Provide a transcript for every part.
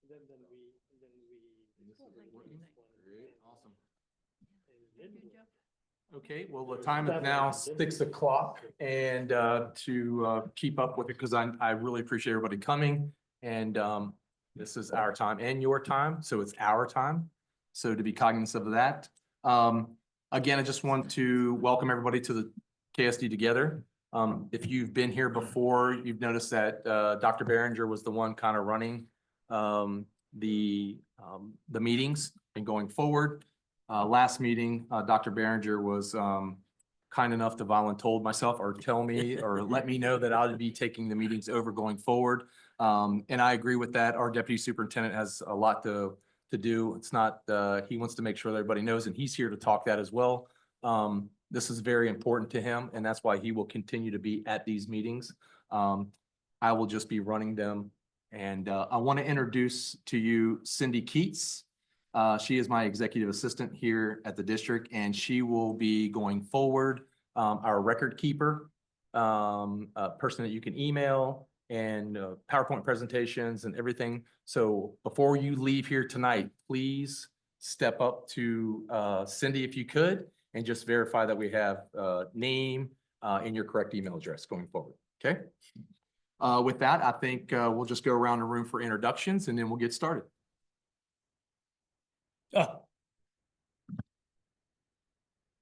Great, awesome. Okay, well, the time is now 6 o'clock, and to keep up with it, because I really appreciate everybody coming, and this is our time and your time, so it's our time. So to be cognizant of that. Again, I just want to welcome everybody to the KSD Together. If you've been here before, you've noticed that Dr. Behringer was the one kind of running the meetings and going forward. Last meeting, Dr. Behringer was kind enough to volunteer myself or tell me or let me know that I would be taking the meetings over going forward. And I agree with that. Our deputy superintendent has a lot to do. It's not, he wants to make sure that everybody knows, and he's here to talk that as well. This is very important to him, and that's why he will continue to be at these meetings. I will just be running them. And I want to introduce to you Cindy Keats. She is my executive assistant here at the district, and she will be going forward, our record keeper, a person that you can email, and PowerPoint presentations and everything. So before you leave here tonight, please step up to Cindy if you could, and just verify that we have name and your correct email address going forward, okay? With that, I think we'll just go around the room for introductions, and then we'll get started. Oh.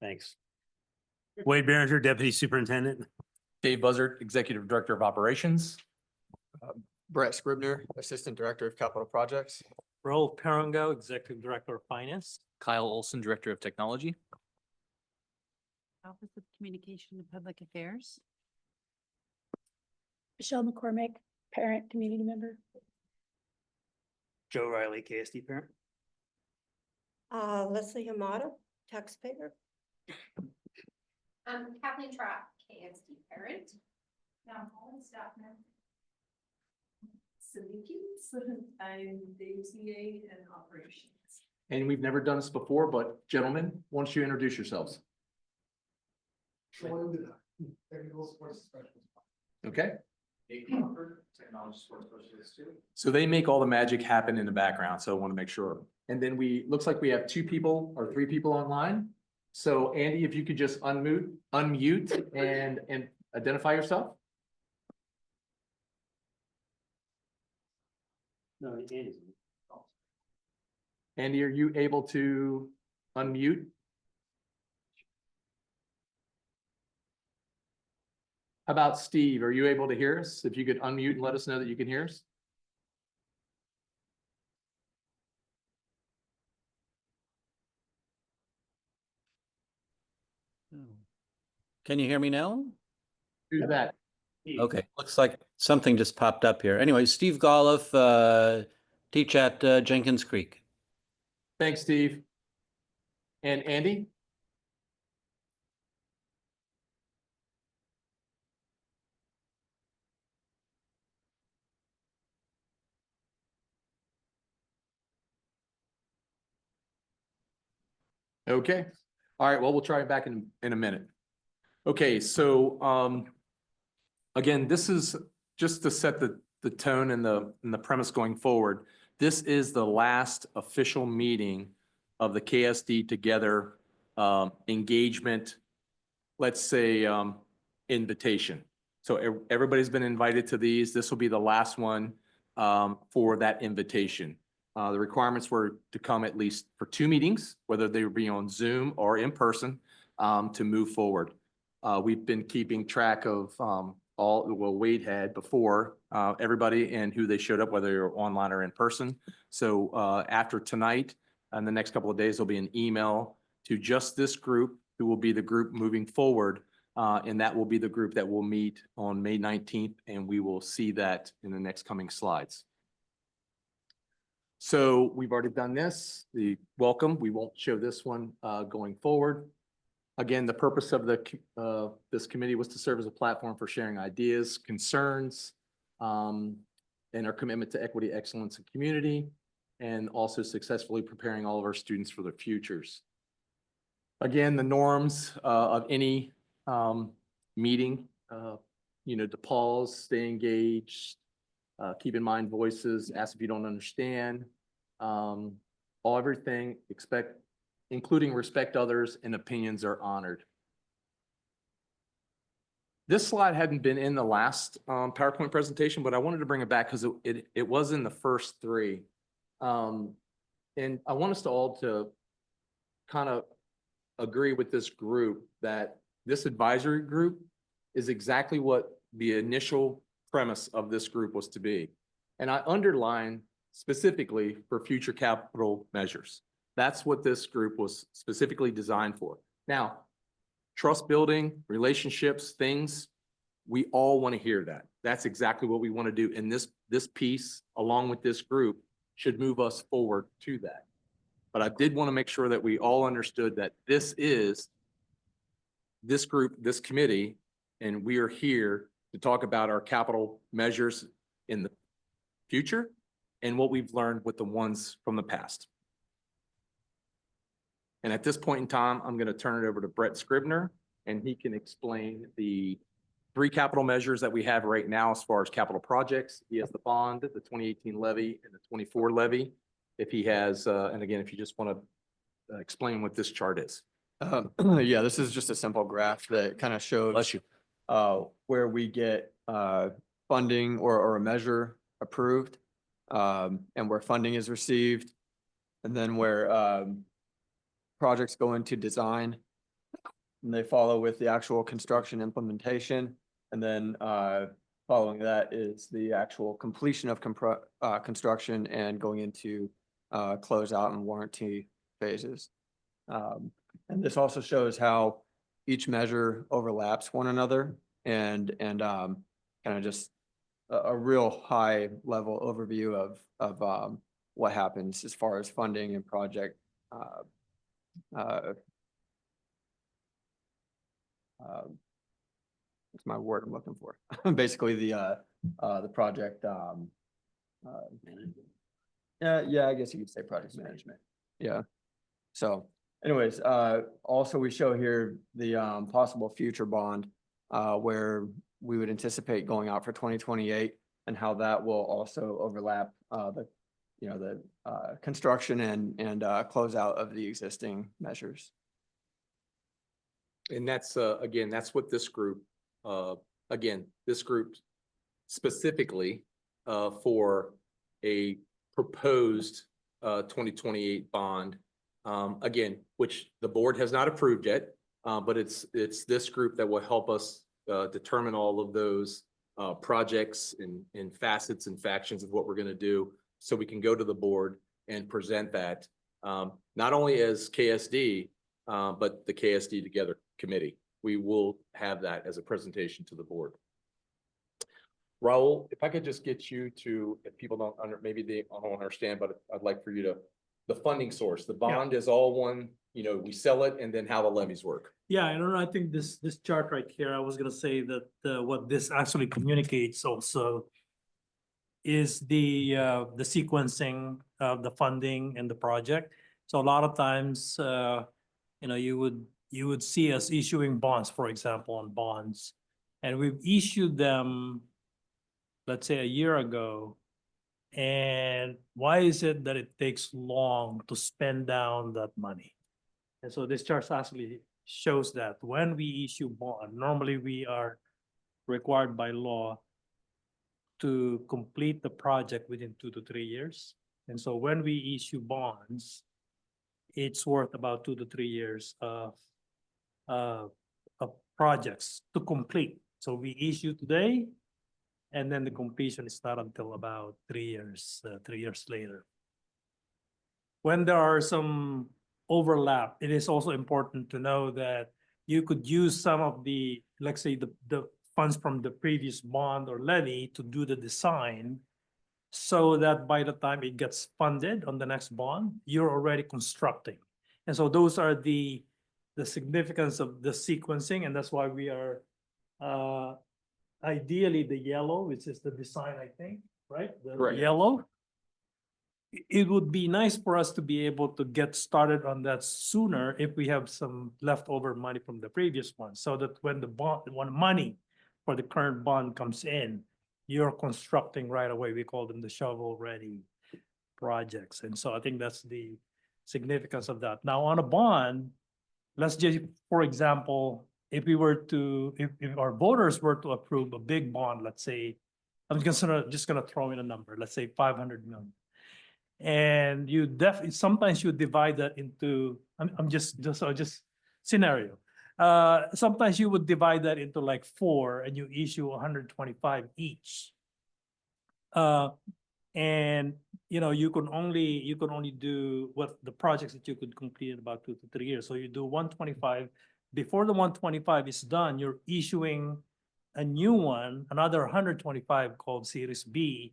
Thanks. Wade Behringer, Deputy Superintendent. Dave Buzzard, Executive Director of Operations. Brett Scribner, Assistant Director of Capital Projects. Raul Perongo, Executive Director of Finance. Kyle Olson, Director of Technology. Office of Communication and Public Affairs. Michelle McCormick, parent, community member. Joe Riley, KSD parent. Leslie Hamada, taxpayer. Kathleen Trapp, KSD parent. Now, Holland staff member. Cindy Keats, I'm the TA and operations. And we've never done this before, but gentlemen, why don't you introduce yourselves? Okay. Technology support specialist too. So they make all the magic happen in the background, so I want to make sure. And then looks like we have 2 people or 3 people online. So Andy, if you could just unmute and identify yourself. No, Andy's. Andy, are you able to unmute? How about Steve? Are you able to hear us? If you could unmute and let us know that you can hear us. Can you hear me now? Who's that? Okay, looks like something just popped up here. Anyway, Steve Golliff, teach at Jenkins Creek. Thanks, Steve. And Andy? Okay. All right. Well, we'll try it back in a minute. Okay. So, again, this is just to set the tone and the premise going forward. This is the last official meeting of the KSD Together engagement, let's say, invitation. So everybody's been invited to these. This will be the last one for that invitation. The requirements were to come at least for 2 meetings, whether they would be on Zoom or in person, to move forward. We've been keeping track of Wade had before, everybody and who they showed up, whether you're online or in person. So after tonight and the next couple of days, there'll be an email to just this group, who will be the group moving forward. And that will be the group that will meet on May 19th, and we will see that in the next coming slides. So we've already done this, the welcome. We won't show this one going forward. Again, the purpose of this committee was to serve as a platform for sharing ideas, concerns, and our commitment to equity, excellence, and community, and also successfully preparing all of our students for their futures. Again, the norms of any meeting, to pause, stay engaged, Keep in mind voices, ask if you don't understand. Everything, including respect others and opinions are honored. This slide hadn't been in the last PowerPoint presentation, but I wanted to bring it back because it was in the first three. And I want us to all to kind of agree with this group that this advisory group is exactly what the initial premise of this group was to be. And I underline specifically for future capital measures. That's what this group was specifically designed for. Now, trust building, relationships, things, we all want to hear that. That's exactly what we want to do. And this piece, along with this group, should move us forward to that. But I did want to make sure that we all understood that this is this group, this committee, and we are here to talk about our capital measures in the future and what we've learned with the ones from the past. And at this point in time, I'm going to turn it over to Brett Scribner, and he can explain the 3 capital measures that we have right now as far as capital projects. He has the bond, the 2018 levy, and the 24 levy. If he has, and again, if you just want to explain what this chart is. Yeah, this is just a simple graph that kind of shows Bless you. where we get funding or a measure approved, and where funding is received, and then where projects go into design, and they follow with the actual construction implementation, and then following that is the actual completion of construction and going into closeout and warranty phases. And this also shows how each measure overlaps one another, and kind of just a real high level overview of what happens as far as funding and project what's my word I'm looking for? Basically the project yeah, I guess you could say project management. Yeah. So anyways, also we show here the possible future bond where we would anticipate going out for 2028, and how that will also overlap the construction and closeout of the existing measures. And that's, again, that's what this group, this group specifically for a proposed 2028 bond, again, which the board has not approved yet, but it's this group that will help us determine all of those projects and facets and factions of what we're going to do, so we can go to the board and present that not only as KSD, but the KSD Together Committee. We will have that as a presentation to the board. Raul, if I could just get you to, if people don't maybe they don't understand, but I'd like for you to, the funding source, the bond is all one, we sell it, and then how the levies work. Yeah, I don't know. I think this chart right here, I was gonna say that what this actually communicates also is the sequencing of the funding and the project. So a lot of times, you would see us issuing bonds, for example, on bonds, and we've issued them, let's say, a year ago. And why is it that it takes long to spend down that money? And so this chart actually shows that when we issue bond, normally we are required by law to complete the project within 2 to 3 years. And so when we issue bonds, it's worth about 2 to 3 years of projects to complete. So we issue today, and then the completion is not until about 3 years later. When there are some overlap, it is also important to know that you could use some of the, let's say, the funds from the previous bond or levy to do the design, so that by the time it gets funded on the next bond, you're already constructing. And so those are the significance of the sequencing, and that's why we are ideally the yellow, which is the design, I think, right? The Correct. yellow. It would be nice for us to be able to get started on that sooner if we have some leftover money from the previous one, so that when money for the current bond comes in, you're constructing right away. We call them the shovel-ready projects. And so I think that's the significance of that. Now, on a bond, let's just, for example, if we were to, if our voters were to approve a big bond, let's say, I'm just gonna throw in a number, let's say 500 million. And you definitely, sometimes you divide that into, I'm just scenario. Sometimes you would divide that into like 4 and you issue 125 each. And you can only do what the projects that you could complete in about 2 to 3 years. So you do 125. Before the 125 is done, you're issuing a new one, another 125 called Series B,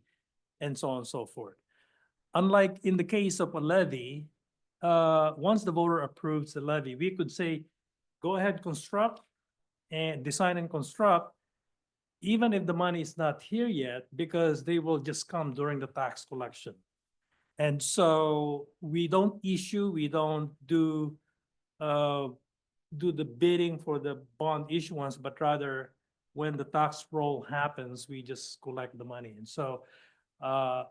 and so on and so forth. Unlike in the case of a levy, once the voter approves the levy, we could say, go ahead, construct and design and construct, even if the money is not here yet, because they will just come during the tax collection. And so we don't do the bidding for the bond issuance, but rather when the tax roll happens, we just collect the money. And so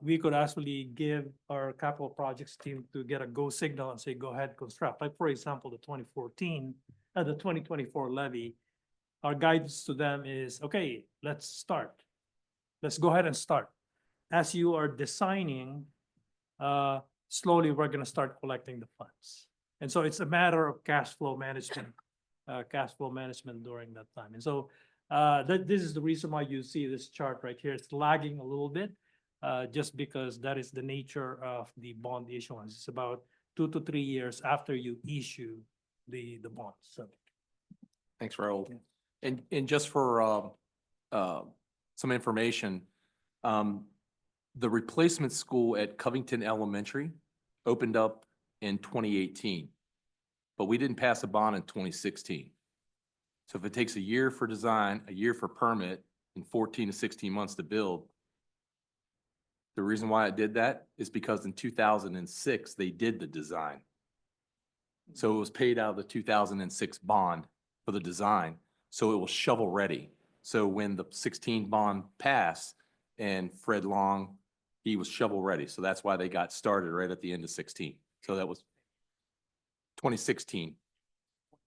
we could actually give our capital projects team to get a go signal and say, go ahead, construct. Like, for example, the 2024 levy, our guidance to them is, okay, let's start. Let's go ahead and start. As you are designing, slowly we're going to start collecting the funds. And so it's a matter of cash flow management during that time. And so this is the reason why you see this chart right here. It's lagging a little bit, just because that is the nature of the bond issuance. It's about 2 to 3 years after you issue the bonds. So. Thanks, Raul. And just for some information, the replacement school at Covington Elementary opened up in 2018, but we didn't pass a bond in 2016. So if it takes a year for design, a year for permit, and 14 to 16 months to build, the reason why it did that is because in 2006, they did the design. So it was paid out of the 2006 bond for the design. So it was shovel ready. So when the 16 bond passed and Fred Long, he was shovel ready. So that's why they got started right at the end of 16. So that was 2016.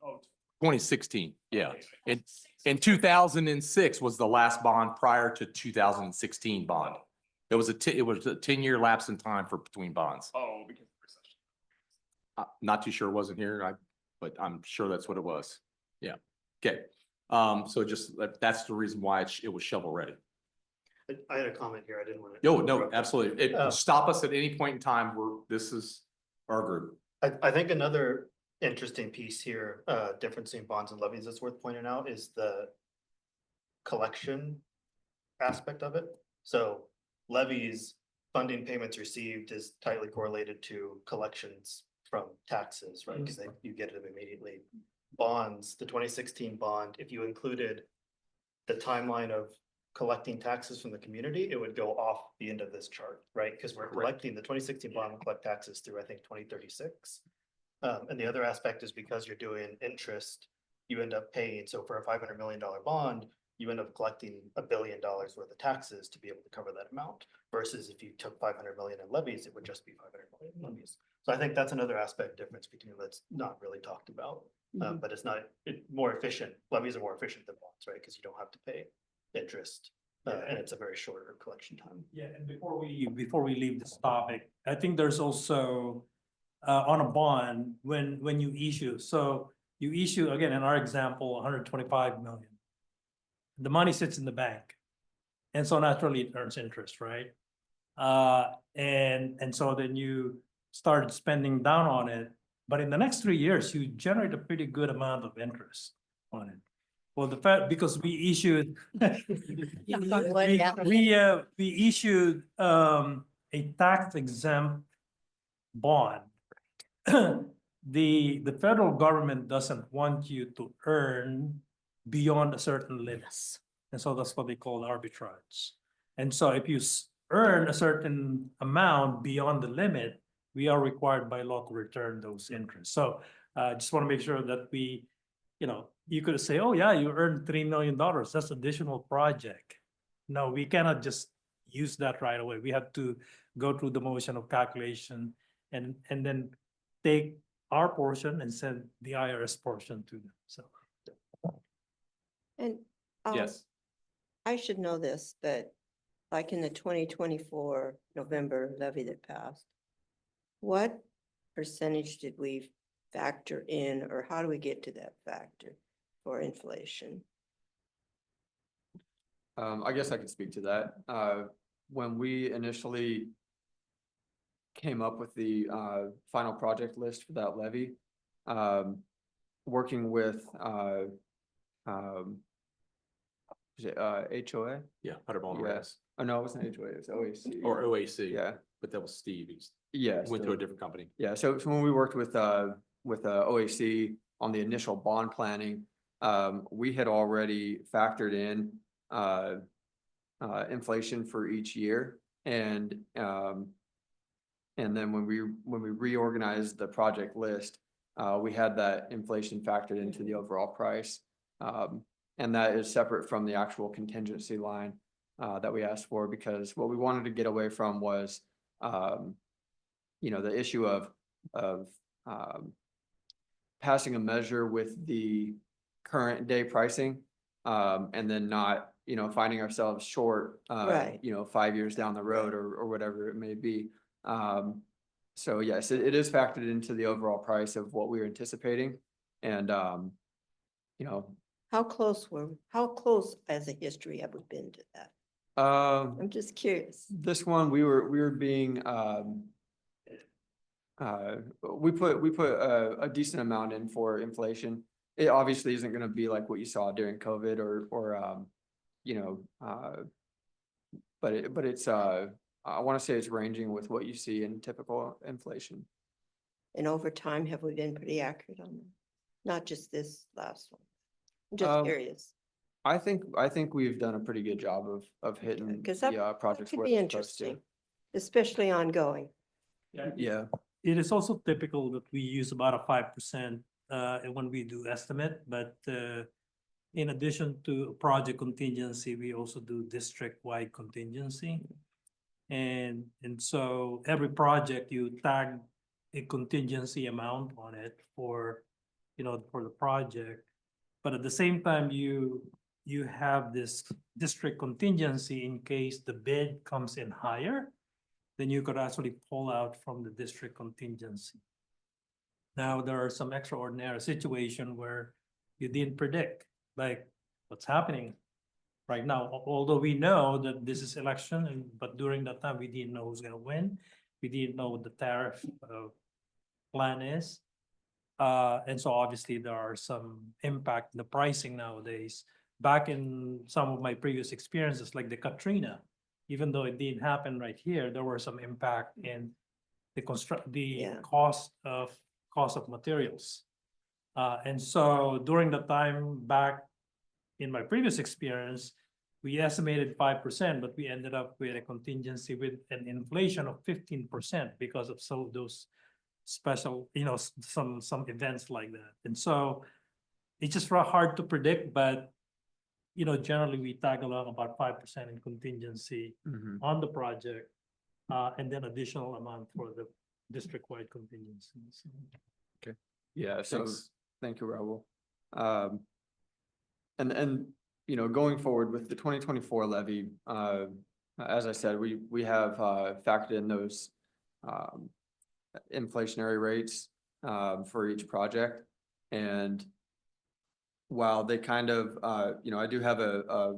2016, yeah. And 2006 was the last bond prior to 2016 bond. It was a 10-year lapse in time for between bonds. Oh, because of recession. Not too sure, wasn't here, but I'm sure that's what it was. Yeah. Okay. So just that's the reason why it was shovel ready. I had a comment here. I didn't want to. Oh, no, absolutely. Stop us at any point in time. This is our group. I think another interesting piece here, difference in bonds and levies that's worth pointing out is the collection aspect of it. So levies, funding payments received is tightly correlated to collections from taxes, right? Because you get them immediately. Bonds, the 2016 bond, if you included the timeline of collecting taxes from the community, it would go off the end of this chart, right? Because we're collecting the 2016 bond will collect taxes through, I think, 2036. And the other aspect is because you're doing interest, you end up paying. So for a $500 million bond, you end up collecting $1 billion worth of taxes to be able to cover that amount. Versus if you took 500 million in levies, it would just be 500 million in levies. So I think that's another aspect difference between that's not really talked about, but it's more efficient. Levies are more efficient than bonds, right? Because you don't have to pay interest, and it's a very shorter collection time. Yeah, and before we leave this topic, I think there's also on a bond when you issue. So you issue again in our example 125 million. The money sits in the bank, and so naturally it earns interest, right? And so then you start spending down on it, but in the next 3 years you generate a pretty good amount of interest on it. Well, the fact because we issued we issued a tax exempt bond. The federal government doesn't want you to earn beyond a certain limit. And so that's what they call arbitrage. And so if you earn a certain amount beyond the limit, we are required by law to return those interests. So I just want to make sure that you could say, oh yeah, you earned $3 million. That's additional project. no, we cannot just use that right away. We have to go through the motion of calculation and then take our portion and send the IRS portion to them, so. And Yes. I should know this, but like in the 2024 November levy that passed, what percentage did we factor in, or how do we get to that factor for inflation? I guess I could speak to that. When we initially came up with the final project list for that levy, working with is it, HOA? Yeah, Butterball Yeah. Reyes, Oh, no, it wasn't HOA, it was OAC. or OAC. Yeah, But that was Steve. He yeah. went to so- a different company. Yeah, so when we worked with OAC on the initial bond planning, we had already factored in inflation for each year. And then when we reorganized the project list, we had that inflation factored into the overall price. And that is separate from the actual contingency line that we asked for, because what we wanted to get away from was the issue of passing a measure with the current day pricing, and then not, finding ourselves short, Right. 5 years down the road or whatever it may be. So yes, it is factored into the overall price of what we were anticipating. And, How close as a history have we been to that? I'm just curious. this one, we were being, we put a decent amount in for inflation. It obviously isn't gonna be like what you saw during COVID or but it's, I wanna say it's ranging with what you see in typical inflation. And over time, have we been pretty accurate on them? Not just this last one. I'm Um, just curious. I think we've done a pretty good job of hitting Because the that projects could where be it's supposed to. interesting, especially ongoing. Yeah, It is also typical that we use about a 5% when we do estimate, but in addition to project contingency, we also do district-wide contingency. And so every project you tag a contingency amount on it for the project. But at the same time, you have this district contingency in case the bid comes in higher, then you could actually pull out from the district contingency. Now, there are some extraordinary situation where you didn't predict, like what's happening right now. Although we know that this is election, but during that time, we didn't know who's gonna win. We didn't know what the tariff plan is. And so obviously there are some impact in the pricing nowadays. Back in some of my previous experiences, like the Katrina, even though it didn't happen right here, there were some impact in the Yeah. cost of materials. And so during the time back in my previous experience, we estimated 5%, but we ended up with a contingency with an inflation of 15% because of some of those special, some events like that. And so it's just hard to predict, but generally we tag along about 5% in contingency mhm. on the project, and then additional amount for the district-wide contingencies. Yeah, so Thanks. thank you, Raul. And going forward with the 2024 levy, as I said, we have factored in those inflationary rates for each project. And while they kind of, I do have a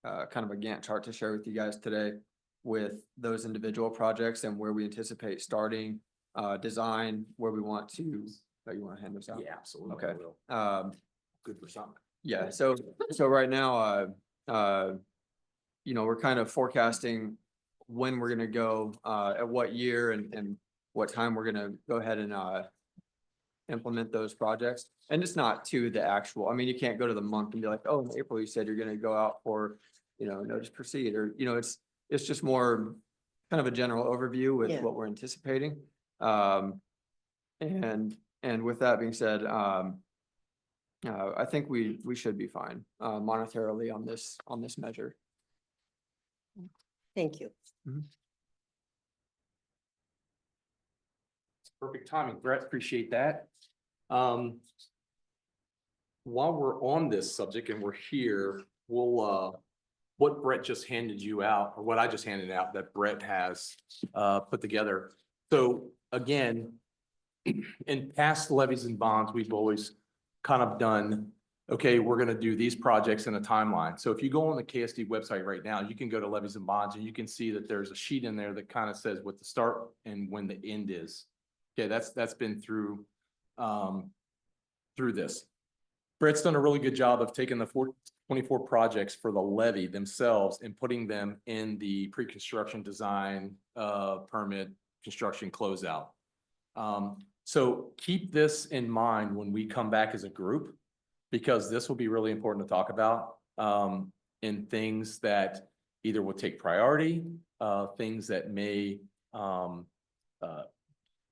kind of a Gantt chart to share with you guys today with those individual projects and where we anticipate starting, design, where we want to, you want to hand this out? Yeah, absolutely. Okay. I will. Good for something. Yeah, so right now, we're kind of forecasting when we're gonna go, at what year and what time we're gonna go ahead and implement those projects. And it's not to the actual, I mean, you can't go to the month and be like, oh, in April, you said you're gonna go out for, notice proceed, or, it's just more kind of a general overview with Yeah. what we're anticipating. And with that being said, I think we should be fine monetarily on this measure. Thank you. Perfect timing, Brett, appreciate that. While we're on this subject and we're here, we'll, what Brett just handed you out, or what I just handed out that Brett has, put together. So again, in past levies and bonds, we've always kind of done, okay, we're gonna do these projects in a timeline. So if you go on the KSD website right now, you can go to levies and bonds and you can see that there's a sheet in there that kind of says what the start and when the end is. Okay, that's been through this. Brett's done a really good job of taking the 24 projects for the levy themselves and putting them in the pre-construction design, permit, construction closeout. So keep this in mind when we come back as a group, because this will be really important to talk about in things that either will take priority, things that may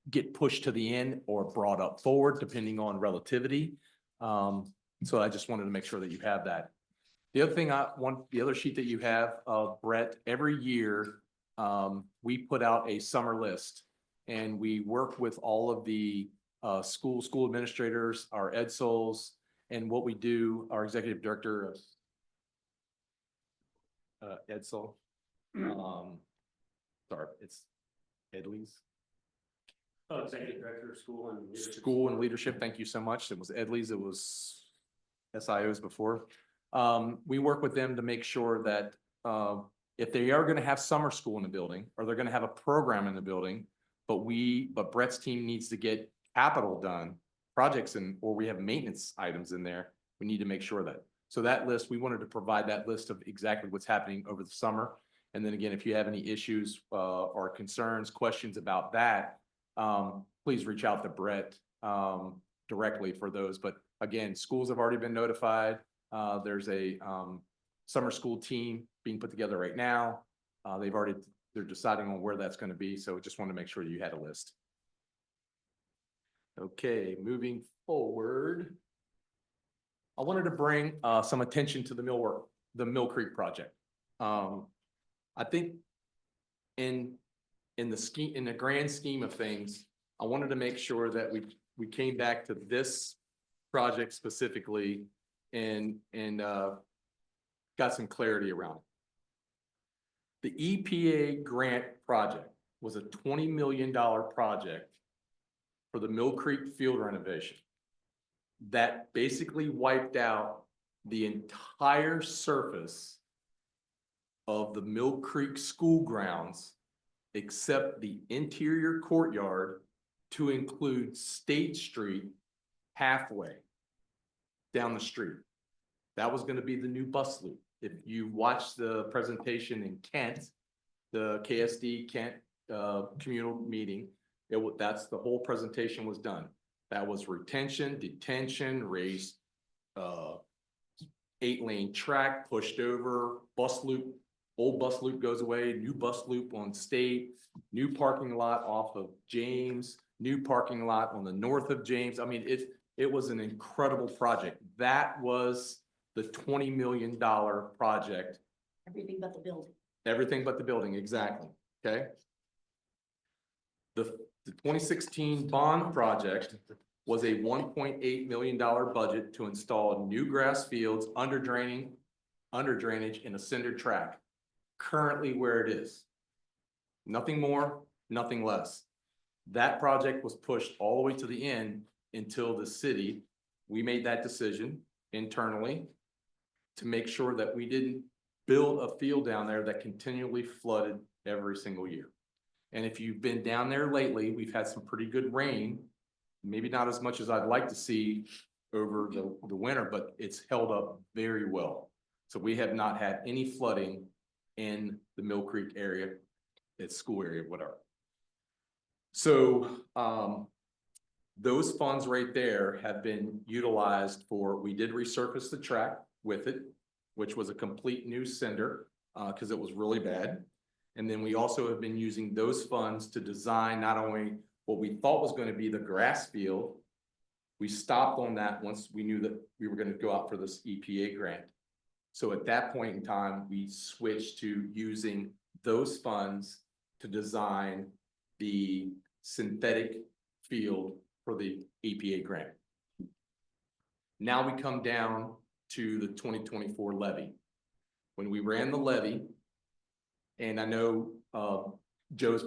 get pushed to the end or brought up forward, depending on relativity. So I just wanted to make sure that you have that. The other thing the other sheet that you have, Brett, every year, we put out a summer list and we work with all of the school administrators, our EdSols, and what we do, our executive director of EdSol. Sorry, it's Edley's. Oh, Executive Director of School and Leadership. School and Leadership, thank you so much. It was Edley's, it was SIOs before. We work with them to make sure that if they are gonna have summer school in the building, or they're gonna have a program in the building, but Brett's team needs to get capital done, projects or we have maintenance items in there, we need to make sure that. So that list, we wanted to provide that list of exactly what's happening over the summer. And then again, if you have any issues or concerns, questions about that, please reach out to Brett directly for those. But again, schools have already been notified. There's a summer school team being put together right now. They're deciding on where that's going to be. So just want to make sure you had a list. Okay, moving forward. I wanted to bring some attention to the Mill Creek project. I think in the grand scheme of things, I wanted to make sure that we came back to this project specifically and got some clarity around it. The EPA grant project was a $20 million project for the Mill Creek field renovation that basically wiped out the entire surface of the Mill Creek school grounds except the interior courtyard to include State Street halfway down the street. That was going to be the new bus loop. If you watch the presentation in Kent, the KSD Kent communal meeting, that's the whole presentation was done. That was retention, detention, raised 8-lane track, pushed over, bus loop. Old bus loop goes away, new bus loop on State, new parking lot off of James, new parking lot on the north of James. I mean, it was an incredible project. That was the $20 million project. Everything but the building. Everything but the building, exactly, okay? The 2016 bond project was a $1.8 million budget to install new grass fields, under drainage, and a cinder track. Currently where it is. Nothing more, nothing less. That project was pushed all the way to the end until the city, we made that decision internally to make sure that we didn't build a field down there that continually flooded every single year. And if you've been down there lately, we've had some pretty good rain, maybe not as much as I'd like to see over the winter, but it's held up very well. So we have not had any flooding in the Mill Creek area, its school area, whatever. So those funds right there have been utilized we did resurface the track with it, which was a complete new cinder because it was really bad. And then we also have been using those funds to design not only what we thought was going to be the grass field. We stopped on that once we knew that we were going to go out for this EPA grant. So at that point in time, we switched to using those funds to design the synthetic field for the EPA grant. Now we come down to the 2024 levy. When we ran the levy, and I know Joe's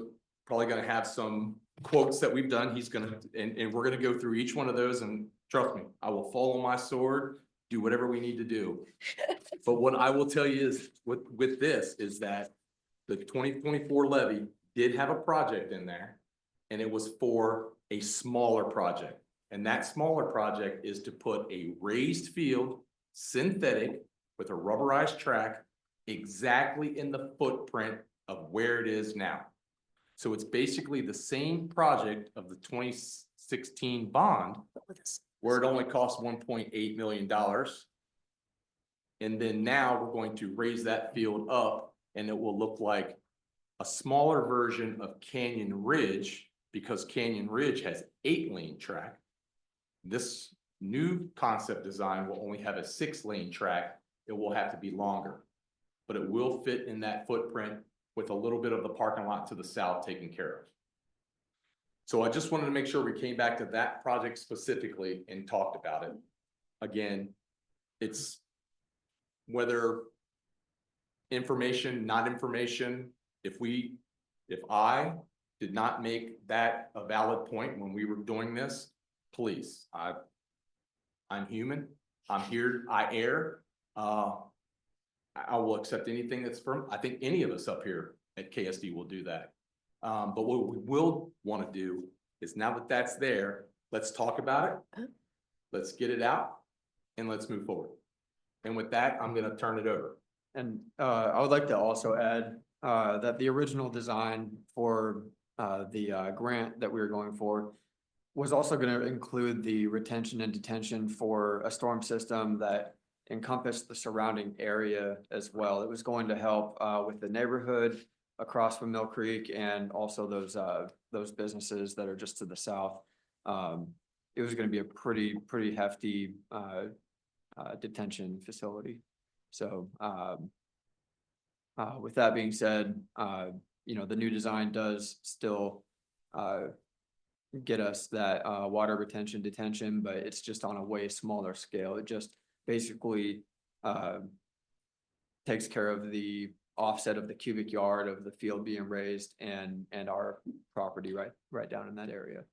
probably gonna have some quotes that we've done, he's gonna, and we're gonna go through each one of those, and trust me, I will fall on my sword, do whatever we need to do. But what I will tell you is, with this, is that the 2024 levy did have a project in there, and it was for a smaller project. And that smaller project is to put a raised field, synthetic, with a rubberized track, exactly in the footprint of where it is now. So it's basically the same project of the 2016 bond, where it only cost $1.8 million. And then now we're going to raise that field up, and it will look like a smaller version of Canyon Ridge, because Canyon Ridge has 8-lane track. This new concept design will only have a 6-lane track. It will have to be longer, but it will fit in that footprint with a little bit of the parking lot to the south taken care of. So I just wanted to make sure we came back to that project specifically and talked about it. Again, it's whether information, not information, if I did not make that a valid point when we were doing this, please, I'm human, I'm here, I err. I will accept anything that's from, I think any of us up here at KSD will do that. But what we will want to do is, now that that's there, let's talk about it. Let's get it out and let's move forward. And with that, I'm going to turn it over. And I would like to also add that the original design for the grant that we were going for was also going to include the retention and detention for a storm system that encompassed the surrounding area as well. It was going to help with the neighborhood across from Mill Creek, and also those businesses that are just to the south. It was going to be a pretty hefty detention facility. So with that being said, you know, the new design does still get us that water retention detention, but it's just on a way smaller scale. It just basically takes care of the offset of the cubic yard of the field being raised and our property right down in that area.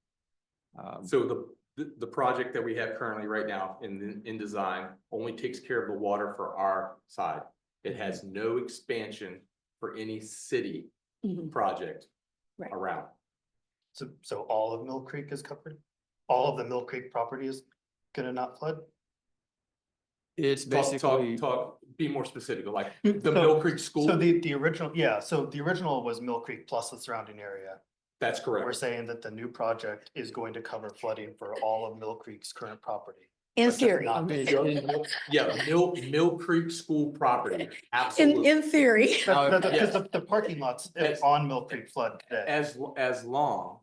So the project that we have currently right now in design only takes care of the water for our side. It has no expansion for any city project Right. around. So all of Mill Creek is covered? All of the Mill Creek property is gonna not flood? It's basically, Be more specific, like the Mill Creek School. So the original, yeah, so the original was Mill Creek plus the surrounding area. That's We're correct. saying that the new project is going to cover flooding for all of Mill Creek's current property. In but just theory, not- Yeah, Mill Creek School property, absolutely. in theory. Because the parking lots Yes. on Mill Creek flood today. As long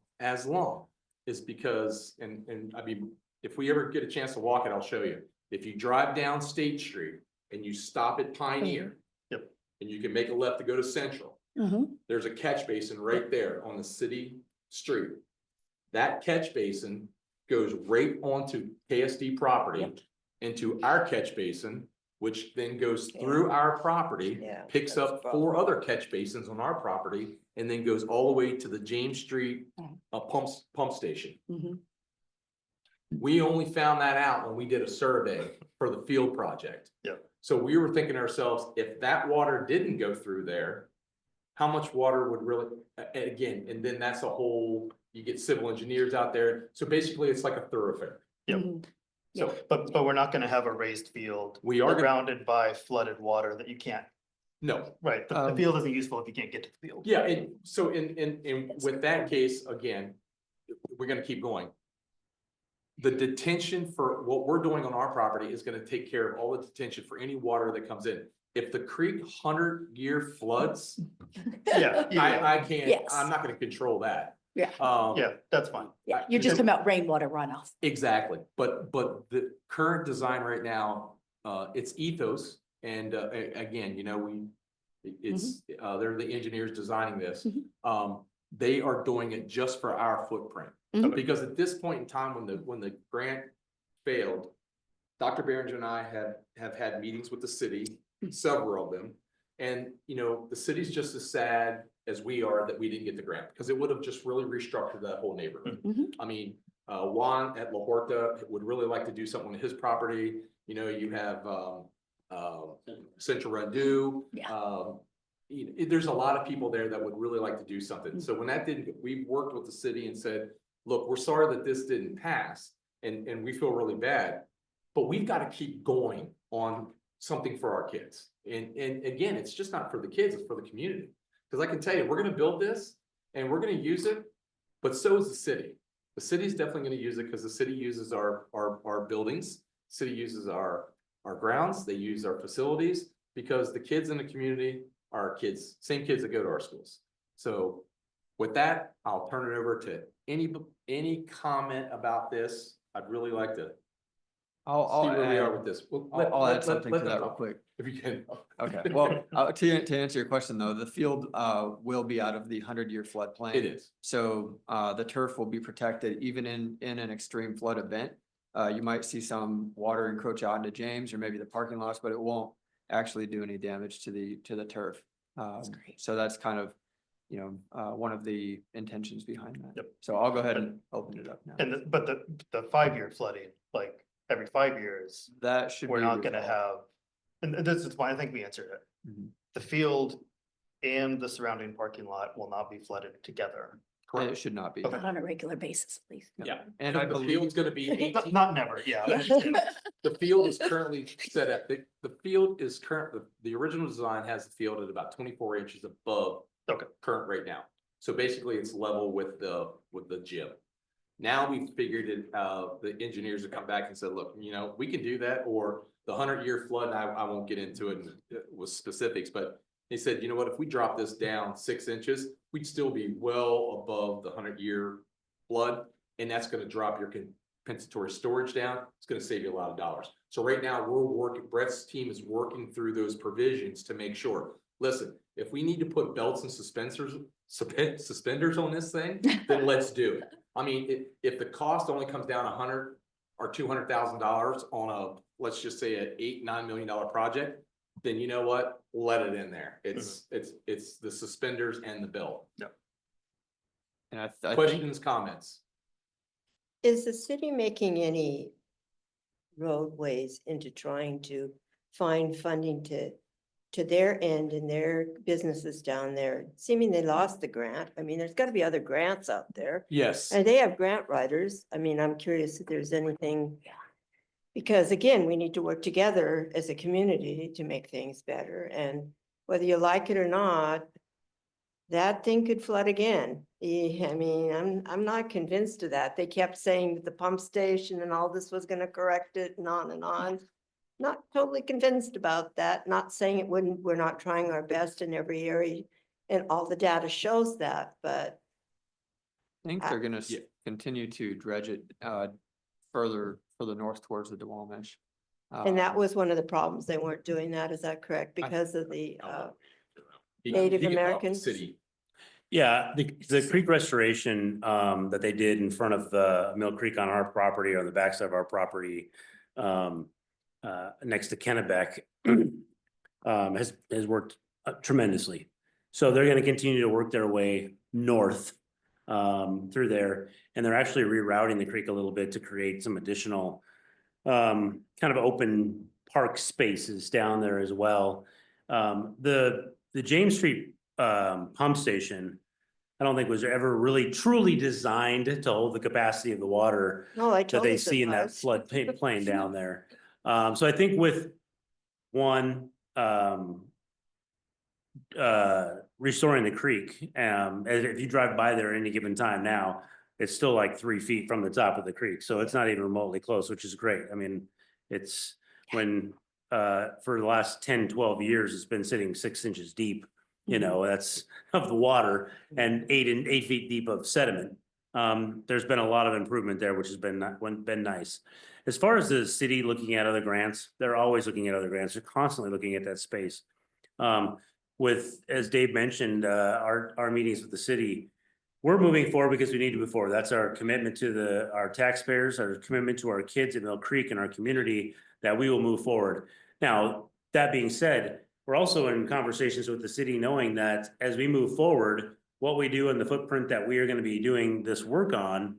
is because, and I mean, if we ever get a chance to walk it, I'll show you. If you drive down State Street and you stop at Pioneer. Yep. And you can make a left to go to Central. There's a catch basin right there on the city street. That catch basin goes right onto KSD property into our catch basin, which then goes through our property, Yeah, picks that's up the 4 other catch basins on our property, and then goes all the way to the James Street pump station. We only found that out when we did a survey for the field project. Yep. So we were thinking to ourselves, if that water didn't go through there, how much water would really, again, and then that's a whole, you get civil engineers out there. So basically it's like a thoroughfare. So But we're not gonna have a raised field. we are gonna, Surrounded by flooded water that you can't, no, right, the field isn't useful if you can't get to the field. yeah, and so in with that case, again, we're gonna keep going. The detention for what we're doing on our property is gonna take care of all the detention for any water that comes in. If the creek 100-year floods, Yeah, I can't, Yes. I'm not gonna control that. Yeah. yeah, that's fine. Yeah, you're just talking about rainwater runoff. Exactly, but the current design right now, it's ethos, And, again, they're the engineers designing this. They are doing it just for our footprint. Mhm. Because at this point in time, when the grant failed, Dr. Behringer and I have had meetings with the city, several of them. And, the city's just as sad as we are that we didn't get the grant, because it would have just really restructured that whole neighborhood. Mhm. I mean, Juan at La Horta would really like to do something with his property. You have, Central Redu. Yeah. There's a lot of people there that would really like to do something. So when that didn't, we worked with the city and said, look, we're sorry that this didn't pass, and we feel really bad, but we've got to keep going on something for our kids. And again, it's just not for the kids, it's for the community. Because I can tell you, we're going to build this and we're going to use it, but so is the city. The city's definitely going to use it because the city uses our buildings, city uses our grounds, they use our facilities, because the kids in the community are our kids, same kids that go to our schools. So with that, I'll turn it over to any comment about this. I'd really like to I'll see where we are add- with this. Well, I'll add something to them that real talk, quick. if you can. Okay, well, to answer your question though, the field will be out of the 100-year floodplain. It is. So the turf will be protected even in an extreme flood event. You might see some water encroach out into James or maybe the parking lots, but it won't actually do any damage to the turf. great. So that's kind of, one of the intentions behind that. Yep. So I'll go ahead and open it up now. And but the 5-year flooding, like every 5 years, That should be. we're not gonna resolved. have, and this is why I think we answered it. Mhm. The field and the surrounding parking lot will not be flooded together. And it should not be. Not on a regular basis, please. Yeah. And I The believe. field's gonna be 18. Not never, yeah. The field is currently set at, the field is the original design has the field at about 24 inches above Okay. current right now. So basically it's level with the gym. Now we've figured it, the engineers have come back and said, look, we can do that, or the 100-year flood, I won't get into it with specifics, but they said, you know what, if we drop this down 6 inches, we'd still be well above the 100-year flood, and that's gonna drop your compensatory storage down. It's gonna save you a lot of dollars. So right now, Brett's team is working through those provisions to make sure, listen, if we need to put belts and suspenders on this thing, then let's do it. I mean, if the cost only comes down $100,000 or $200,000 on a, let's just say an $8-9 million project, then you know what? Let it in there. It's the suspenders and the belt. And I think Questions, comments? Is the city making any roadways into trying to find funding to their end and their businesses down there? Seeming they lost the grant. I mean, there's gotta be other grants out there. Yes. And they have grant writers. I mean, I'm curious if there's anything. Because again, we need to work together as a community to make things better, and whether you like it or not, that thing could flood again. I mean, I'm not convinced of that. They kept saying that the pump station and all this was gonna correct it and on and on. Not totally convinced about that, not saying it wouldn't, we're not trying our best in every area, and all the data shows that, but I think they're gonna continue to dredge it further north towards the Duwamish. and that was one of the problems. They weren't doing that, is that correct? Because of the Native He can help the Americans? City. Yeah, the creek restoration that they did in front of Mill Creek on our property or on the backside of our property next to Kennebec has worked tremendously. So they're going to continue to work their way north through there, and they're actually rerouting the creek a little bit to create some additional kind of open park spaces down there as well. The James Street pump station, I don't think was ever really truly designed to hold the capacity of the water No, I that told they us it see in that was. flood plain down there. So I think with one, restoring the creek, if you drive by there at any given time now, it's still like 3 feet from the top of the creek. So it's not even remotely close, which is great. I mean, it's when, for the last 10-12 years, it's been sitting 6 inches deep, that's of the water, and 8 feet deep of sediment. There's been a lot of improvement there, which has been nice. As far as the city looking at other grants, they're always looking at other grants. They're constantly looking at that space. With, as Dave mentioned, our meetings with the city, we're moving forward because we need to move forward. That's our commitment to our taxpayers, our commitment to our kids in Mill Creek and our community, that we will move forward. Now, that being said, we're also in conversations with the city, knowing that as we move forward, what we do and the footprint that we are going to be doing this work on,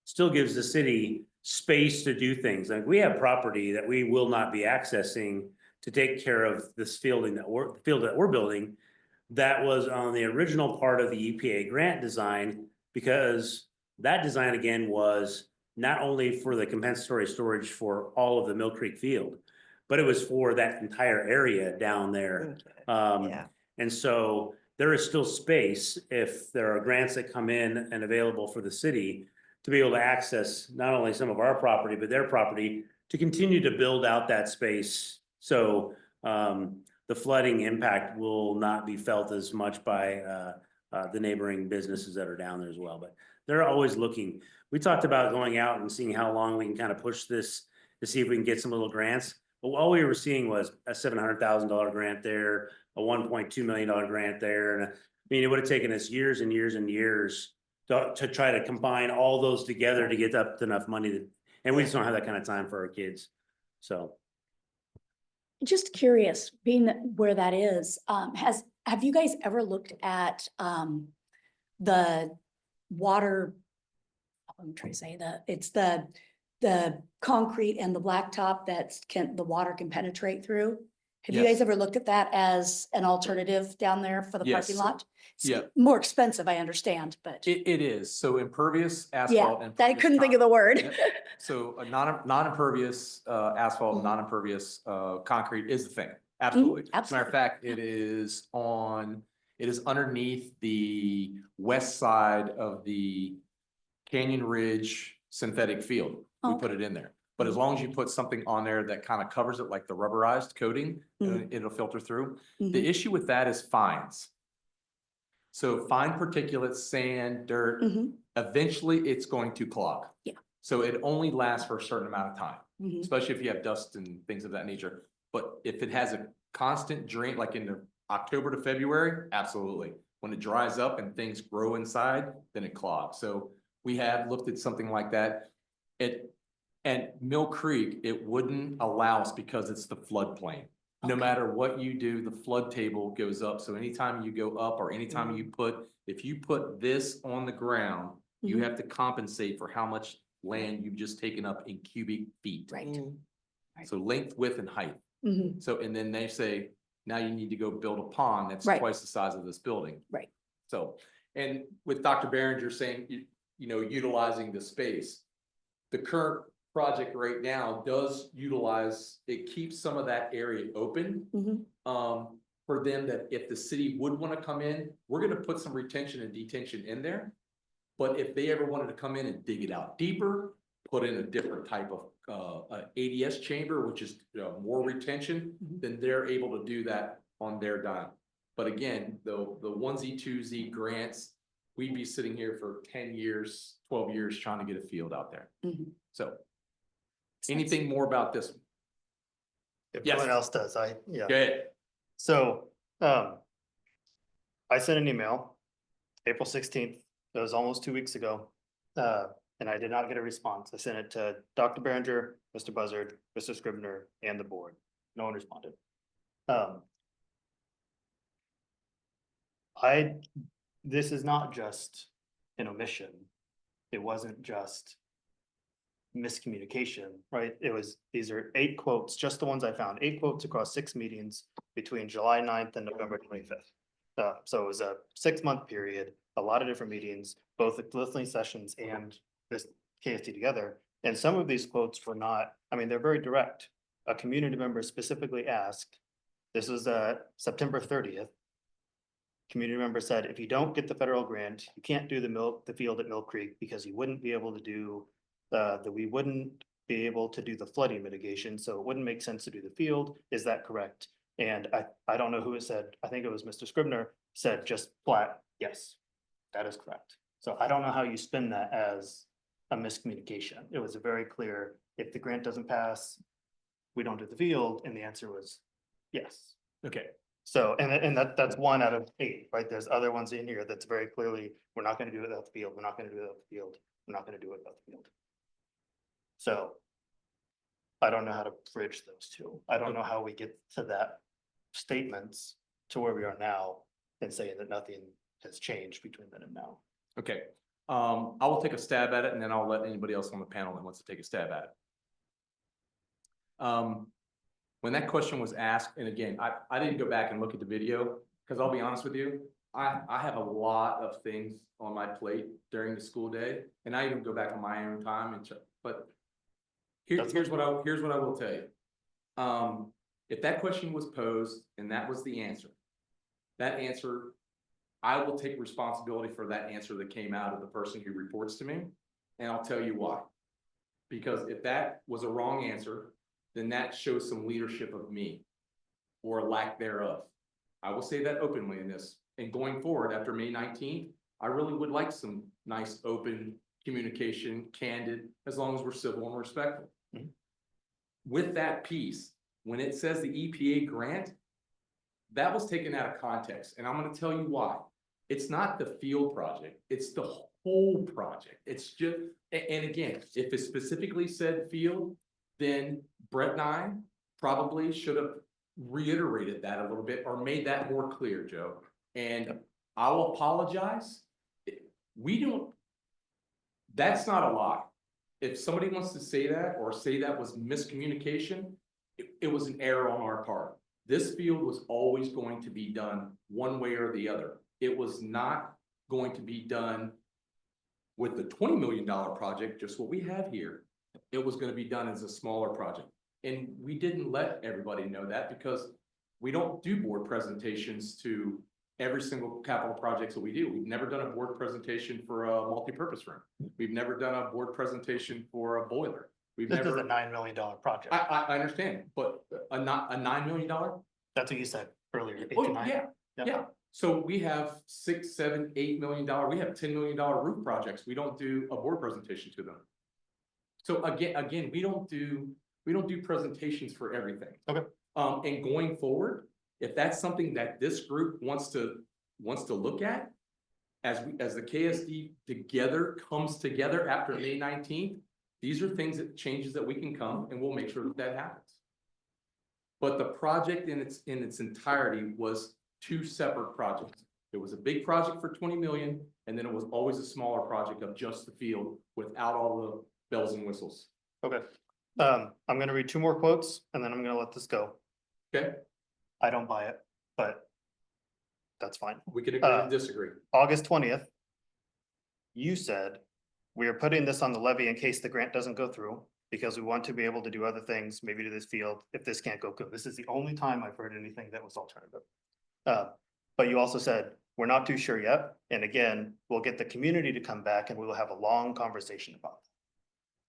still gives the city space to do things. Like, we have property that we will not be accessing to take care of this field that we're building, that was on the original part of the EPA grant design, because that design again was not only for the compensatory storage for all of the Mill Creek field, but it was for that entire area down there. Yeah. And so there is still space, if there are grants that come in and available for the city, to be able to access not only some of our property, but their property, to continue to build out that space. So the flooding impact will not be felt as much by the neighboring businesses that are down there as well. But they're always looking. We talked about going out and seeing how long we can kind of push this to see if we can get some little grants. But all we were seeing was a $700,000 grant there, a $1.2 million grant there. And I mean, it would have taken us years and years and years to try to combine all those together to get up enough money and we just don't have that kind of time for our kids. So. Just curious, being where that is, have you guys ever looked at the water? I'm trying to say it's the concrete and the blacktop the water can penetrate through. Have you Yes. guys ever looked at that as an alternative down there for the parking Yes. lot? It's Yeah. more expensive, I understand, but It is. So impervious asphalt. yeah, and I couldn't think of the word. So a non-impervious asphalt, Mhm. non-impervious concrete is the thing. Absolutely. As a matter absolutely. of fact, it is underneath the west side of the Canyon Ridge synthetic field. We put Okay. it in there. But as long as you put something on there that kind of covers it, like the rubberized coating, it'll filter through. The Mhm. issue with that is fines. So fine particulates, sand, dirt, Mhm. eventually it's going to clog. Yeah. So it only lasts for a certain amount of time, Mhm. especially if you have dust and things of that nature. But if it has a constant drain, like in the October to February, absolutely. When it dries up and things grow inside, then it clogs. So we have looked at something like that. At Mill Creek, it wouldn't allow us because it's the floodplain. No Okay. matter what you do, the flood table goes up. So anytime you go up or anytime if you put this on the ground, you Mhm. have to compensate for how much land you've just taken up in cubic feet. Right. Right. So length, width, and height. Mhm. So, and then they say, now you need to go build a pond that's Right. twice the size of this building. Right. So, and with Dr. Behringer saying, utilizing the space, the current project right now does utilize, it keeps some of that area open. Mhm. For them, that if the city would want to come in, we're gonna put some retention and detention in there. But if they ever wanted to come in and dig it out deeper, put in a different type of ADS chamber, which is more retention, then they're able to do that on their dime. But again, the onesie, twosie grants, we'd be sitting here for 10 years, 12 years trying to get a field out there. Mhm. So anything more about this? If Yes. no one else does, yeah. Good. So, I sent an email, April 16th, that was almost 2 weeks ago. And I did not get a response. I sent it to Dr. Behringer, Mr. Buzzard, Mr. Scribner, and the board. No one responded. This is not just an omission. It wasn't just miscommunication, right? These are 8 quotes, just the ones I found, 8 quotes across 6 meetings between July 9th and November 25th. So it was a 6-month period, a lot of different meetings, both the listening sessions and this KSD Together. And some of these quotes were not, they're very direct. A community member specifically asked, this was September 30th. Community member said, if you don't get the federal grant, you can't do the field at Mill Creek because you wouldn't be able to do we wouldn't be able to do the flooding mitigation, so it wouldn't make sense to do the field. Is that correct? And I don't know who it said. I think it was Mr. Scribner said just flat, yes, that is correct. So I don't know how you spin that as a miscommunication. It was a very clear, if the grant doesn't pass, we don't do the field, and the answer was yes. Okay, So, and that's one out of 8, right? There's other ones in here that's very clearly, we're not gonna do it without the field, we're not gonna do it without the field, we're not gonna do it without the field. So. I don't know how to bridge those two. I don't know how we get to that statements to where we are now and saying that nothing has changed between then and now. okay. I will take a stab at it and then I'll let anybody else on the panel that wants to take a stab at it. When that question was asked, and again, I didn't go back and look at the video, because I'll be honest with you, I have a lot of things on my plate during the school day, and I even go back on my own time and check, but here's what I will tell you. If that question was posed and that was the answer, that answer, I will take responsibility for that answer that came out of the person who reports to me, and I'll tell you why. Because if that was a wrong answer, then that shows some leadership of me or lack thereof. I will say that openly in this, and going forward after May 19th, I really would like some nice, open communication, candid, as long as we're civil and respectful. Mhm. With that piece, when it says the EPA grant, that was taken out of context, and I'm gonna tell you why. It's not the field project, it's the whole project. It's just, and again, if it specifically said field, then Brett and I probably should have reiterated that a little bit or made that more clear, Joe. And I'll apologize. We don't, that's not a lie. If somebody wants to say that or say that was miscommunication, it was an error on our part. This field was always going to be done one way or the other. It was not going to be done with the $20 million project, just what we have here. It was going to be done as a smaller project. And we didn't let everybody know that because we don't do board presentations to every single capital projects that we do. We've never done a board presentation for a multi-purpose room. We've never done a board presentation for a boiler. We've This is never. a $9 million project. I understand, but a $9 million? That's what you said earlier. 8 Oh, to 9. yeah, Yep. yeah. So we have $6, $7, $8 million. We have $10 million roof projects. We don't do a board presentation to them. So again, we don't do presentations for everything. Okay. And going forward, if that's something that this group wants to look at, as the KSD Together comes together after May 19th, these are changes that we can come and we'll make sure that happens. But the project in its entirety was 2 separate projects. It was a big project for 20 million, and then it was always a smaller project of just the field without all the bells and whistles. Okay. I'm gonna read 2 more quotes and then I'm gonna let this go. Okay, I don't buy it, but that's fine. we can agree to disagree. August 20th. You said, we are putting this on the levy in case the grant doesn't go through, because we want to be able to do other things, maybe to this field, if this can't go through. This is the only time I've heard anything that was alternative. But you also said, we're not too sure yet, and again, we'll get the community to come back and we will have a long conversation about it.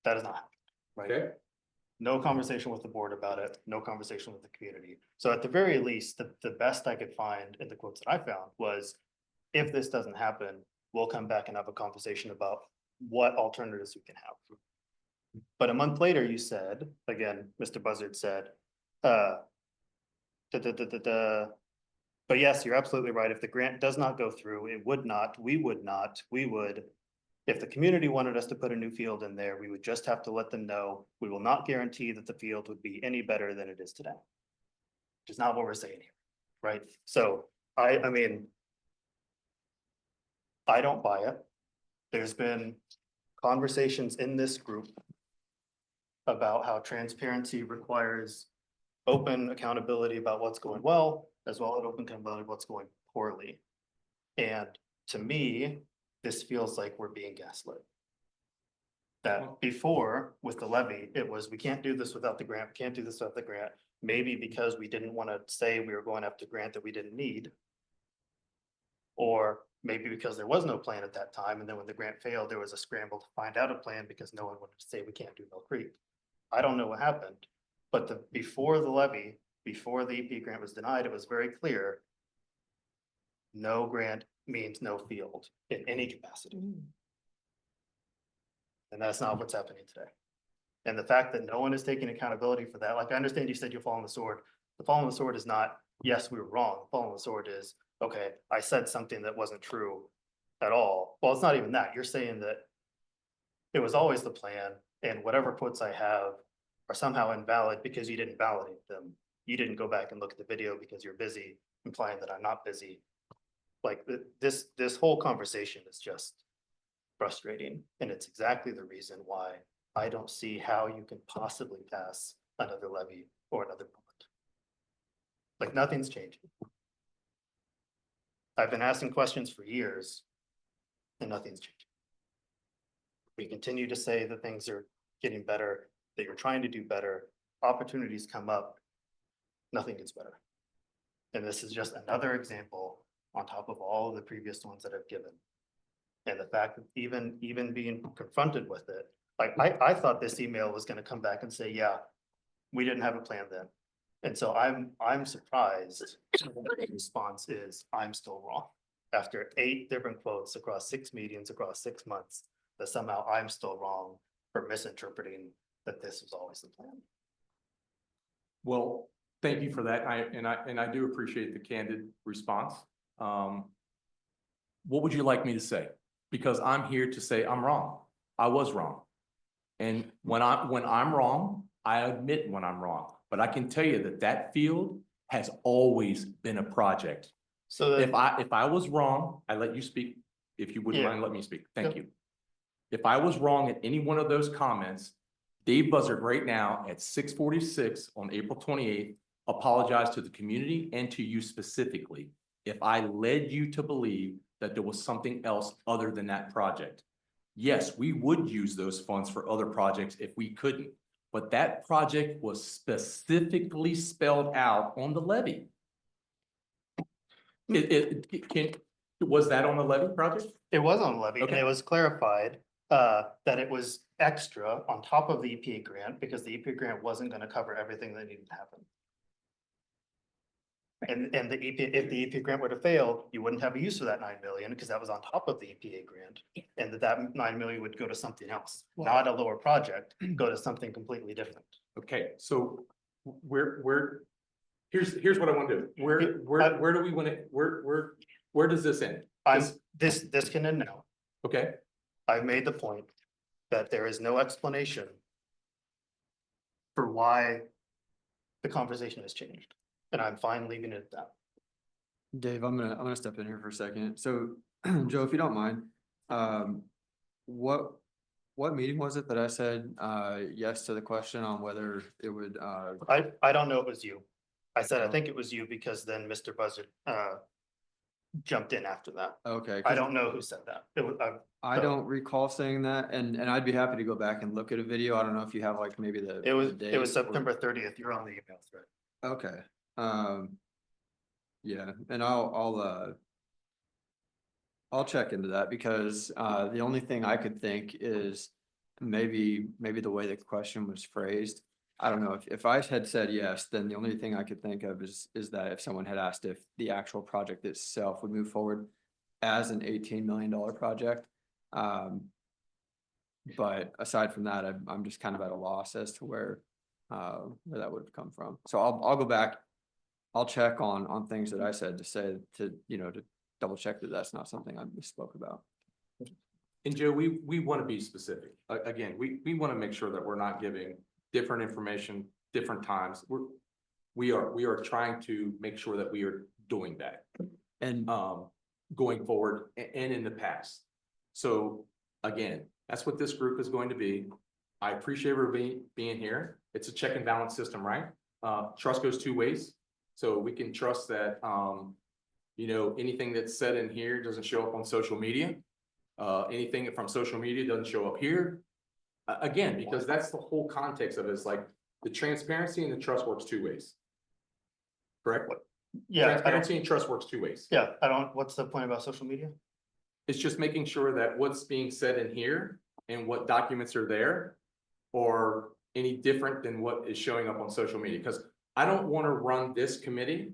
That is not happening, right? Okay, No conversation with the board about it, no conversation with the community. So at the very least, the best I could find in the quotes that I found was, if this doesn't happen, we'll come back and have a conversation about what alternatives we can have. But a month later, you said, again, Mr. Buzzard said, but yes, you're absolutely right. If the grant does not go through, we would, if the community wanted us to put a new field in there, we would just have to let them know, we will not guarantee that the field would be any better than it is today. Which is not what we're saying here, right? So I mean, I don't buy it. There's been conversations in this group about how transparency requires open accountability about what's going well, as well as open accountability of what's going poorly. And to me, this feels like we're being gaslit. That before, with the levy, it was, we can't do this without the grant, we can't do this without the grant. Maybe because we didn't want to say we were going after grant that we didn't need. Or maybe because there was no plan at that time, and then when the grant failed, there was a scramble to find out a plan because no one wanted to say we can't do Mill Creek. I don't know what happened, but before the levy, before the EP grant was denied, it was very clear. No grant means no field in any capacity. And that's not what's happening today. And the fact that no one is taking accountability for that, like, I understand you said you're following the sword. The following the sword is not, yes, we were wrong. Following the sword is, okay, I said something that wasn't true at all. Well, it's not even that. You're saying that it was always the plan, and whatever quotes I have are somehow invalid because you didn't validate them. You didn't go back and look at the video because you're busy, implying that I'm not busy. Like, this whole conversation is just frustrating, and it's exactly the reason why I don't see how you can possibly pass another levy or another bond. Like, nothing's changing. I've been asking questions for years and nothing's changing. We continue to say that things are getting better, that you're trying to do better, opportunities come up, nothing gets better. And this is just another example on top of all of the previous ones that I've given. And the fact that even being confronted with it, like, I thought this email was gonna come back and say, yeah, we didn't have a plan then. And so I'm surprised that the response is, I'm still wrong. After 8 different quotes across 6 meetings, across 6 months, that somehow I'm still wrong for misinterpreting that this was always the plan. Well, thank you for that. I do appreciate the candid response. What would you like me to say? Because I'm here to say I'm wrong. I was wrong. And when I'm wrong, I admit when I'm wrong. But I can tell you that field has always been a project. So If then, I was wrong, I let you speak. If you wouldn't Yeah. mind, let me speak. Thank Yep. you. If I was wrong in any one of those comments, Dave Buzzard right now at 6:46 on April 28th, apologize to the community and to you specifically if I led you to believe that there was something else other than that project. Yes, we would use those funds for other projects if we couldn't, but that project was specifically spelled out on the levy. Was that on the levy project? it was on levy, and Okay. it was clarified that it was extra on top of the EPA grant, because the EPA grant wasn't gonna cover everything that needed to happen. And the EPA, if the EPA grant were to fail, you wouldn't have a use for that 9 million, because that was on top of the EPA grant. And that 9 million would go to something else, not a lower project, go to something completely different. Okay, so here's what I want to do. Where do we want to, where does this end? This can end now. Okay, I've made the point that there is no explanation for why the conversation has changed, and I'm fine leaving it at that. Dave, I'm gonna step in here for a second. So, Joe, if you don't mind, what meeting was it that I said, yes to the question on whether it would, I don't know it was you. I said, I think it was you, because then Mr. Buzzard jumped in after that. okay. I 'cause don't know who said that. It was, I so- don't recall saying that, and I'd be happy to go back and look at a video. I don't know if you have like maybe the. it was the date or- September 30th. You're on the email thread. Okay, yeah, and I'll check into that because, the only thing I could think is maybe the way the question was phrased. I don't know, if I had said yes, then the only thing I could think of is that if someone had asked if the actual project itself would move forward as an $18 million project. But aside from that, I'm just kind of at a loss as to where that would have come from. So I'll go back. I'll check on things that I said to double check that that's not something I misspoke about. and Joe, we want to be specific. Again, we want to make sure that we're not giving different information, different times. We are trying to make sure that we are doing that. And Going forward and in the past. So again, that's what this group is going to be. I appreciate everybody being here. It's a check and balance system, right? Trust goes 2 ways. So we can trust that, anything that's said in here doesn't show up on social media. Anything from social media doesn't show up here. Again, because that's the whole context of it. It's like the transparency and the trust works 2 ways. Correct? Yeah, Transparency and trust works 2 ways. what's the point about social media? It's just making sure that what's being said in here and what documents are there are any different than what is showing up on social media. Because I don't want to run this committee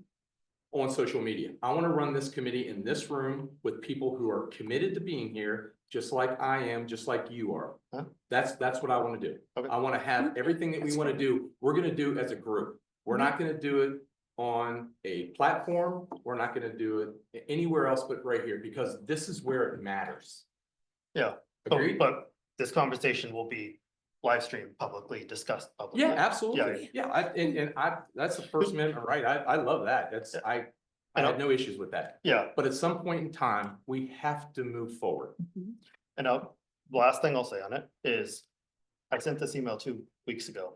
on social media. I want to run this committee in this room with people who are committed to being here, just like I am, just like you are. Huh? That's what I want to do. Okay. I want to have everything that we want to do, we're going to do as a group. We're not going to do it on a platform. We're not going to do it anywhere else but right here, because this is where it matters. Yeah, Agreed? but this conversation will be live streamed publicly, discussed publicly. Yeah, absolutely. Yeah, that's the First Amendment, right? I love that. I had no issues with that. Yeah, But at some point in time, we have to move forward. and the last thing I'll say on it is, I sent this email 2 weeks ago.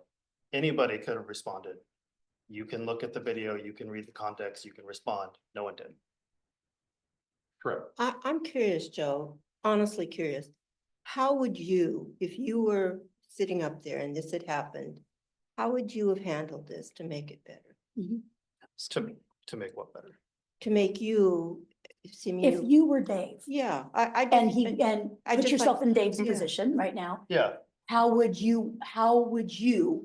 Anybody could have responded. You can look at the video, you can read the context, you can respond. No one did. Correct. I'm curious, Joe, honestly curious. How would you, if you were sitting up there and this had happened, how would you have handled this to make it better? To make what better? To make you seem If you were Dave yeah, I. and I put just yourself like- in Dave's Yeah. position right now, Yeah, how would you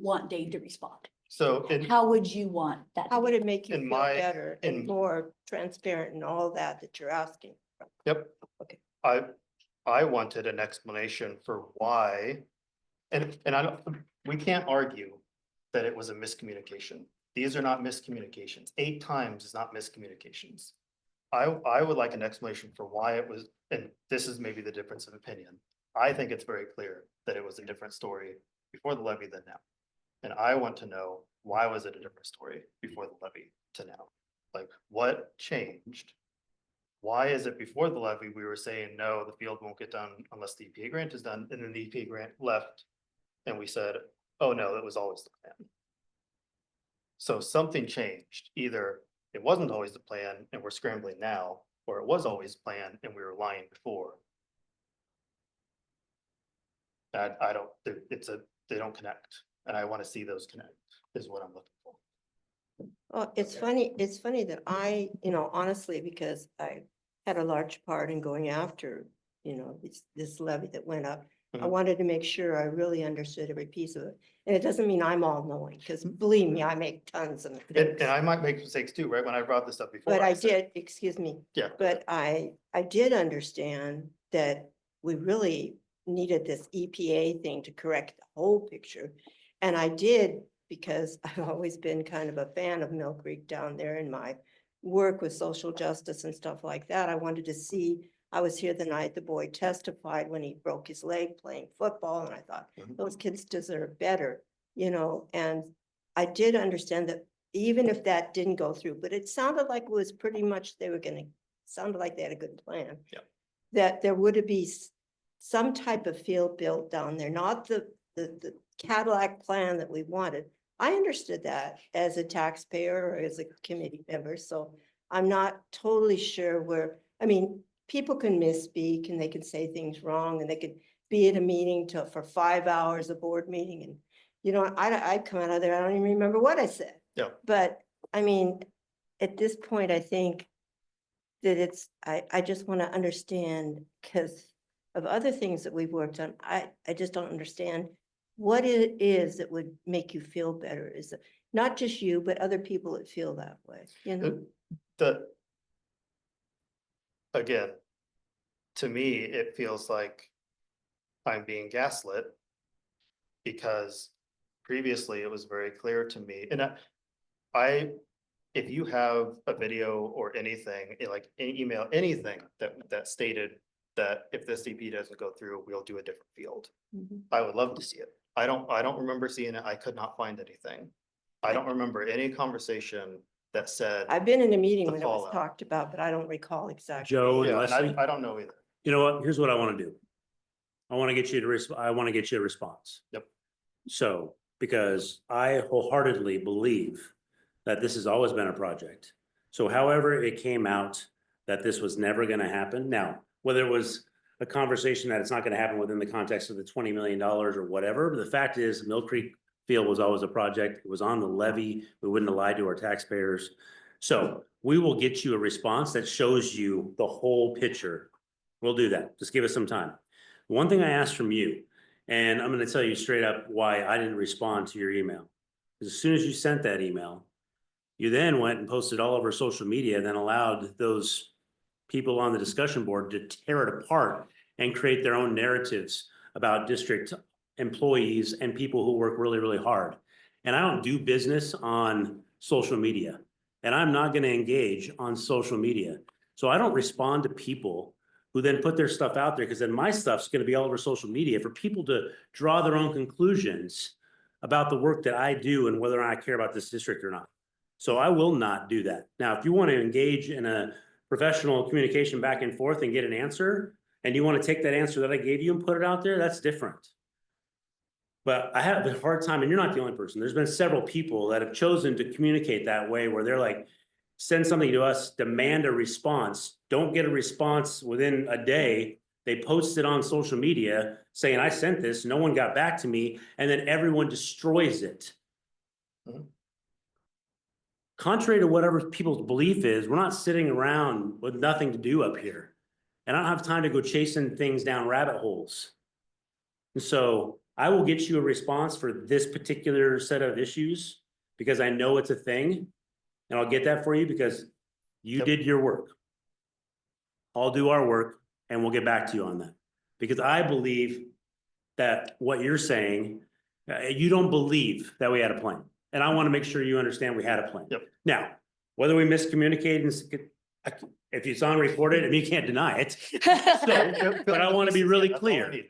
want Dave to respond? so How would you want that? to How would be? it make you In feel my- better and in- more transparent and all that you're asking? yep. Okay. I wanted an explanation for why. And I don't, we can't argue that it was a miscommunication. These are not miscommunications. 8 times is not miscommunications. I would like an explanation for why it was, and this is maybe the difference of opinion. I think it's very clear that it was a different story before the levy than now. And I want to know, why was it a different story before the levy to now? Like, what changed? Why is it before the levy, we were saying, no, the field won't get done unless the EPA grant is done, and then the EPA grant left. And we said, oh, no, that was always the plan. So something changed. Either it wasn't always the plan and we're scrambling now, or it was always planned and we were lying before. I don't, they don't connect, and I want to see those connect, is what I'm looking for. Well, it's funny that I, honestly, because I had a large part in going after, this levy that went up. I Mhm. wanted to make sure I really understood every piece of it. And it doesn't mean I'm all knowing, because believe me, I make tons of And mistakes. I might make mistakes too, right? When I brought this up before. But I said- did, excuse me, Yeah. but I did understand that we really needed this EPA thing to correct the whole picture. And I did, because I've always been kind of a fan of Mill Creek down there in my work with social justice and stuff like that. I wanted to see, I was here the night the boy testified when he broke his leg playing football, and I thought, Mhm. those kids deserve better, and I did understand that even if that didn't go through, but it sounded like it was pretty much, sounded like they had a good plan. Yep. That there would be some type of field built down there, not the Cadillac plan that we wanted. I understood that as a taxpayer or as a committee member, so I'm not totally sure people can misspeak and they can say things wrong, and they could be at a meeting for 5 hours, a board meeting, and I come out of there, I don't even remember what I said. Yeah. But at this point, I think that I just want to understand, because of other things that we've worked on, I just don't understand what it is that would make you feel better. Is it not just you, but other people that feel that way, Again, to me, it feels like I'm being gaslit, because previously it was very clear to me, and if you have a video or anything, like an email, anything that stated that if this CP doesn't go through, we'll do a different field, Mhm. I would love to see it. I don't remember seeing it. I could not find anything. I don't remember any conversation that said. I've been in a meeting The when it was fallout. talked about, but I don't recall exactly. Joe and Yeah, and Leslie, I don't know either. you know what? Here's what I want to do. I want to get you I want to get you a response. Yep. So, because I wholeheartedly believe that this has always been a project. So however it came out that this was never going to happen. Now, whether it was a conversation that it's not going to happen within the context of the $20 million or whatever, but the fact is Mill Creek Field was always a project. It was on the levy. We wouldn't have lied to our taxpayers. So we will get you a response that shows you the whole picture. We'll do that. Just give us some time. One thing I asked from you, and I'm going to tell you straight up why I didn't respond to your email. As soon as you sent that email, You then went and posted all over social media, and then allowed those people on the discussion board to tear it apart and create their own narratives about district employees and people who work really, really hard. And I don't do business on social media, and I'm not going to engage on social media. So I don't respond to people who then put their stuff out there, because then my stuff's going to be all over social media for people to draw their own conclusions about the work that I do and whether or not I care about this district or not. So I will not do that. Now, if you want to engage in a professional communication back and forth and get an answer, and you want to take that answer that I gave you and put it out there, that's different. But I have a hard time, and you're not the only person. There's been several people that have chosen to communicate that way, where they're like, send something to us, demand a response, don't get a response within a day. They post it on social media saying, I sent this, no one got back to me, and then everyone destroys it. Mhm. Contrary to whatever people's belief is, we're not sitting around with nothing to do up here. And I don't have time to go chasing things down rabbit holes. And so I will get you a response for this particular set of issues, because I know it's a thing. And I'll get that for you because you Yep. did your work. I'll do our work and we'll get back to you on that. Because I believe that what you're saying, you don't believe that we had a plan. And I want to make sure you understand we had a plan. Yep. Now, whether we miscommunicated, if it's on recorded, and you can't deny it. So, but I want to be really That's all I clear. need.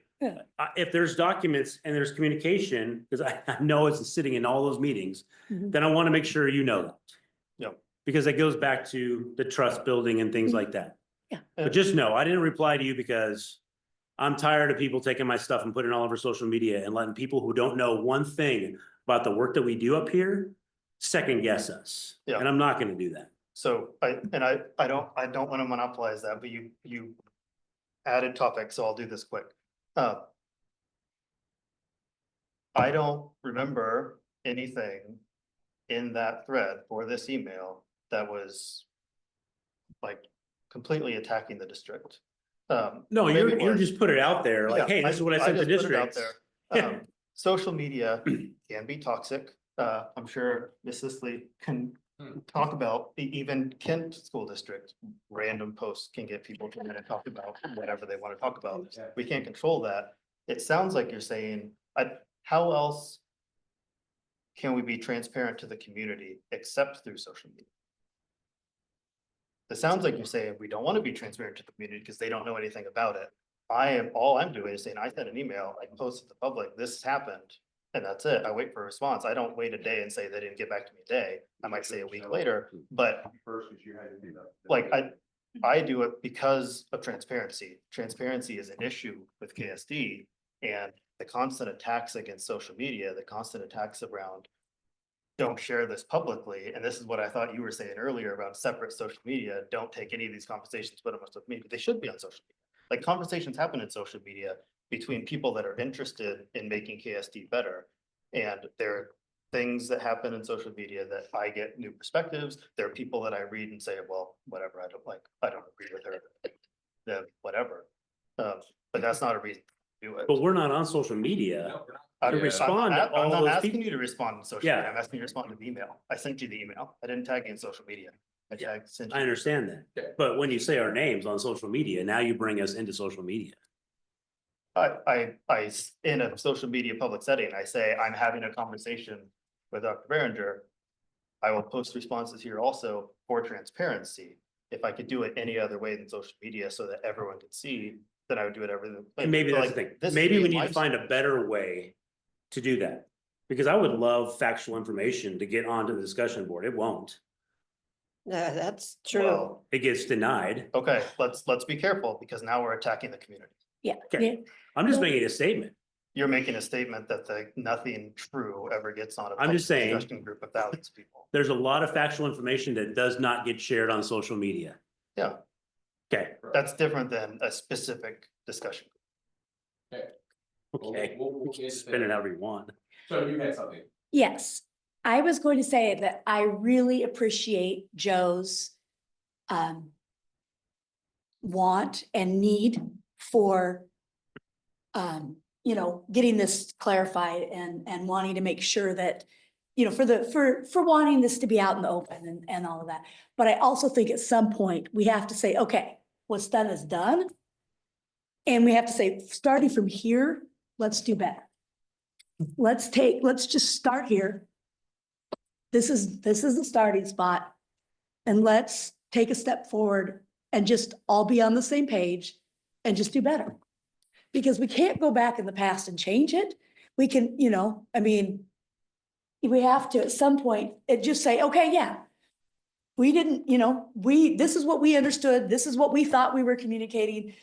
If there's documents and there's communication, because I know it's sitting in all those meetings, Mhm. then I want to make sure you know that. Yep. Because it goes back to the trust building and things like that. Yeah. But just know, I didn't reply to you because I'm tired of people taking my stuff and putting it all over social media and letting people who don't know one thing about the work that we do up here second guess us. Yeah. And I'm not going to do that. So I don't want to monopolize that, but you added topic, so I'll do this quick. I don't remember anything in that thread for this email that was like completely attacking the district. No, maybe it you're was. just put it out there like, Yeah, hey, this is what I sent the just put it out district. there. Social media can be toxic. I'm sure Ms. Sisley can talk about, even Kent School District, random posts can get people to come in and talk about whatever they want to talk about. We can't control that. It sounds like you're saying, how else can we be transparent to the community except through social media? It sounds like you're saying we don't want to be transparent to the community because they don't know anything about it. All I'm doing is saying, I sent an email, I posted to the public, this happened, and that's it. I wait for a response. I don't wait a day and say they didn't get back to me a day. I might say a week later, but like I do it because of transparency. Transparency is an issue with KSD, and the constant attacks against social media, the constant attacks around don't share this publicly. And this is what I thought you were saying earlier about separate social media. Don't take any of these conversations, put them on social media. They should be on social media. Like, conversations happen in social media between people that are interested in making KSD better. And there are things that happen in social media that I get new perspectives. There are people that I read and say, well, whatever, I don't agree with her, then whatever. But that's not a reason to do it. But we're not on social media. To respond to all I'm not those asking people. you to respond to social Yeah. media. I'm asking you to respond to the email. I sent you the email. I didn't tag you in social media. Sent I you. understand that. But when you say our names on social media, now you bring us into social media. In a social media public setting, I say, I'm having a conversation with Dr. Berenger. I will post responses here also for transparency. If I could do it any other way than social media so that everyone could see, then I would do it everything. And maybe that's the thing. Maybe we need to find a better way to do that. Because I would love factual information to get onto the discussion board. It won't. Yeah, that's true. Well, It gets denied. okay, let's be careful, because now we're attacking the community. Yeah. Okay. I'm just making a statement. You're making a statement that nothing true ever gets on a I'm just public saying- discussion group of thousands of people. There's a lot of factual information that does not get shared on social media. Yeah, Okay, that's different than a specific discussion. okay. We can spin it however you want. So you had something. Yes, I was going to say that I really appreciate Joe's want and need for getting this clarified and wanting to make sure that, you know, for wanting this to be out in the open and all of that. But I also think at some point, we have to say, okay, what's done is done. And we have to say, starting from here, let's do better. Let's just start here. This is the starting spot. And let's take a step forward and just all be on the same page and just do better. Because we can't go back in the past and change it. We can, you know, I mean, we have to at some point, it just say, okay, yeah. We didn't, you know, this is what we understood. This is what we thought we were communicating.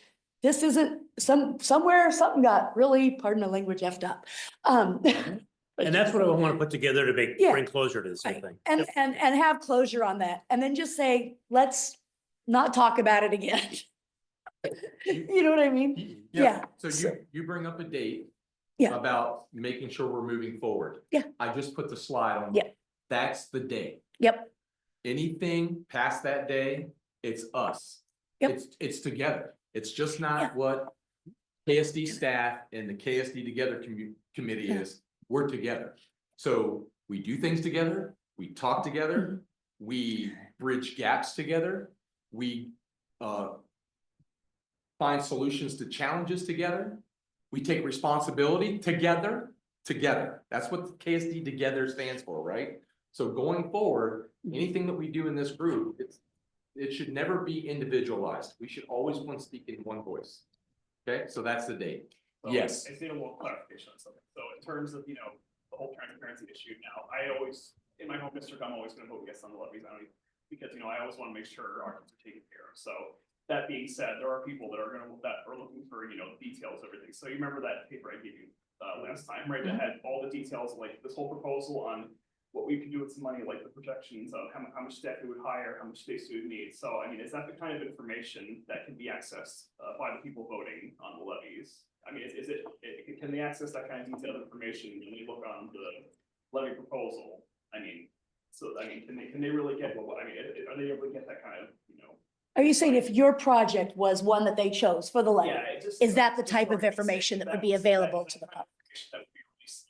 This isn't somewhere something got really, pardon the language, effed up. And that's what I want to put together to Yeah. bring closure to this whole Right. thing. And have closure on that. And then just say, let's not talk about it again. You know what I mean? Yeah. So you bring up a date. Yeah. About making sure we're moving forward. Yeah. I just put the slide on. Yeah. That's the date. Yep. Anything past that day, it's us. Yep. It's together. It's just not Yeah. what KSD staff and the KSD Together Committee Yeah. is. We're together. So we do things together. We talk together. Mm-hmm. We bridge gaps together. We find solutions to challenges together. We take responsibility together. That's what the KSD Together stands for, right? So going forward, anything that we do in this group, it should never be individualized. We should always want to speak in one voice. Okay, so that's the date. So Yes. I just need a little clarification on something. So in terms of, you know, the whole transparency issue now, I always, in my home district, I'm always gonna vote yes on the levies. I don't even, because, you know, I always wanna make sure our kids are taken care of. So that being said, there are people that are looking for, you know, details, everything. So you remember that paper I gave you last time, right? That had all the details, like this whole proposal on what we can do with some money, like the projections of how much staff we would hire, how much space we would need. So, I mean, is that the kind of information that can be accessed by the people voting on the levies? I mean, can they access that kind of detailed information when they look on the levy proposal? I mean, can they really get are they able to get that kind of, you know? Are you saying if your project was one that they chose for the levy? Yeah, it just. Is that the just type of wanted to say information that would be was- available that's to the kind of public? information that would be released.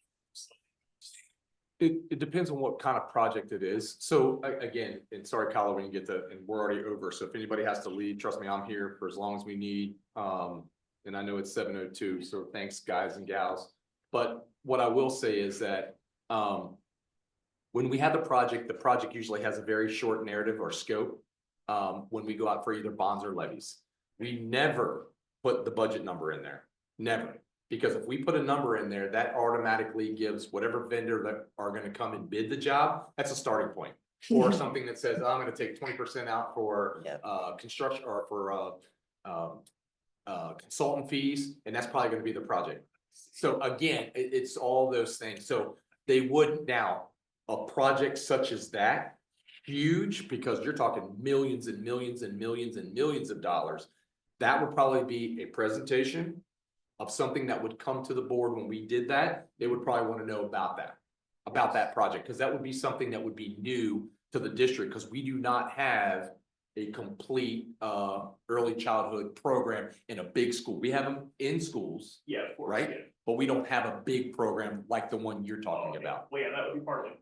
It depends on what kind of project it is. So again, and sorry, Kyle, we can get and we're already over. So if anybody has to leave, trust me, I'm here for as long as we need. And I know it's 7:02, so thanks guys and gals. But what I will say is that, when we have the project usually has a very short narrative or scope. When we go out for either bonds or levies, we never put the budget number in there, never. Because if we put a number in there, that automatically gives whatever vendor that are gonna come and bid the job, that's a starting point. Or something that says, I'm gonna take 20% out for Yep. construction or for consultant fees, and that's probably gonna be the project. So again, it's all those things. So they would now, a project such as that, huge, because you're talking millions and millions and millions and millions of dollars. That would probably be a presentation of something that would come to the board when we did that. They would probably want to know about that project, because that would be something that would be new to the district, because we do not have a complete early childhood program in a big school. We have them in schools, Yeah, of course. right? Yeah. But we don't have a big program like the one you're talking Okay. about. Well, yeah, that would be part of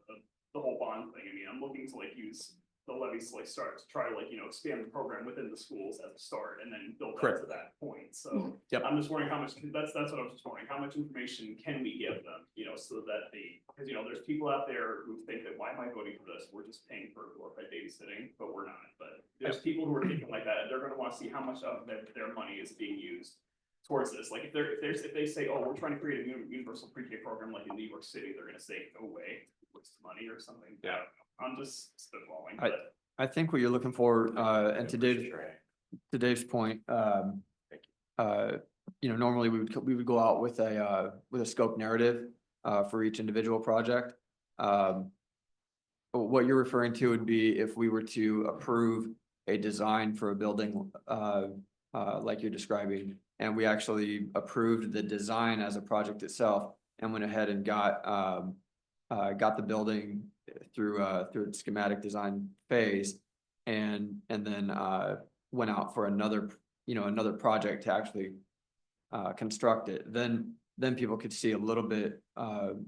the whole bond thing. I mean, I'm looking to use the levies to try to expand the program within the schools as a start and then build Correct. up to that point. So Yep. I'm just wondering how much, that's what I was just wondering, how much information can we give them, so that because, there's people out there who think that, why am I voting for this? We're just paying for glorified babysitting, but we're not. But there's people who are thinking like that, and they're gonna want to see how much of their money is being used towards this. Like if they say, oh, we're trying to create a universal pre-K program like in New York City, they're gonna say, no way, waste money or something. Yeah. I'm just spitballing, but. I think what you're looking for, and to Dave's point, normally we would go out with a scope narrative, for each individual project. But what you're referring to would be if we were to approve a design for a building, like you're describing, and we actually approved the design as a project itself and went ahead and got the building through its schematic design phase, and then went out for another project to actually construct it. Then people could see a little bit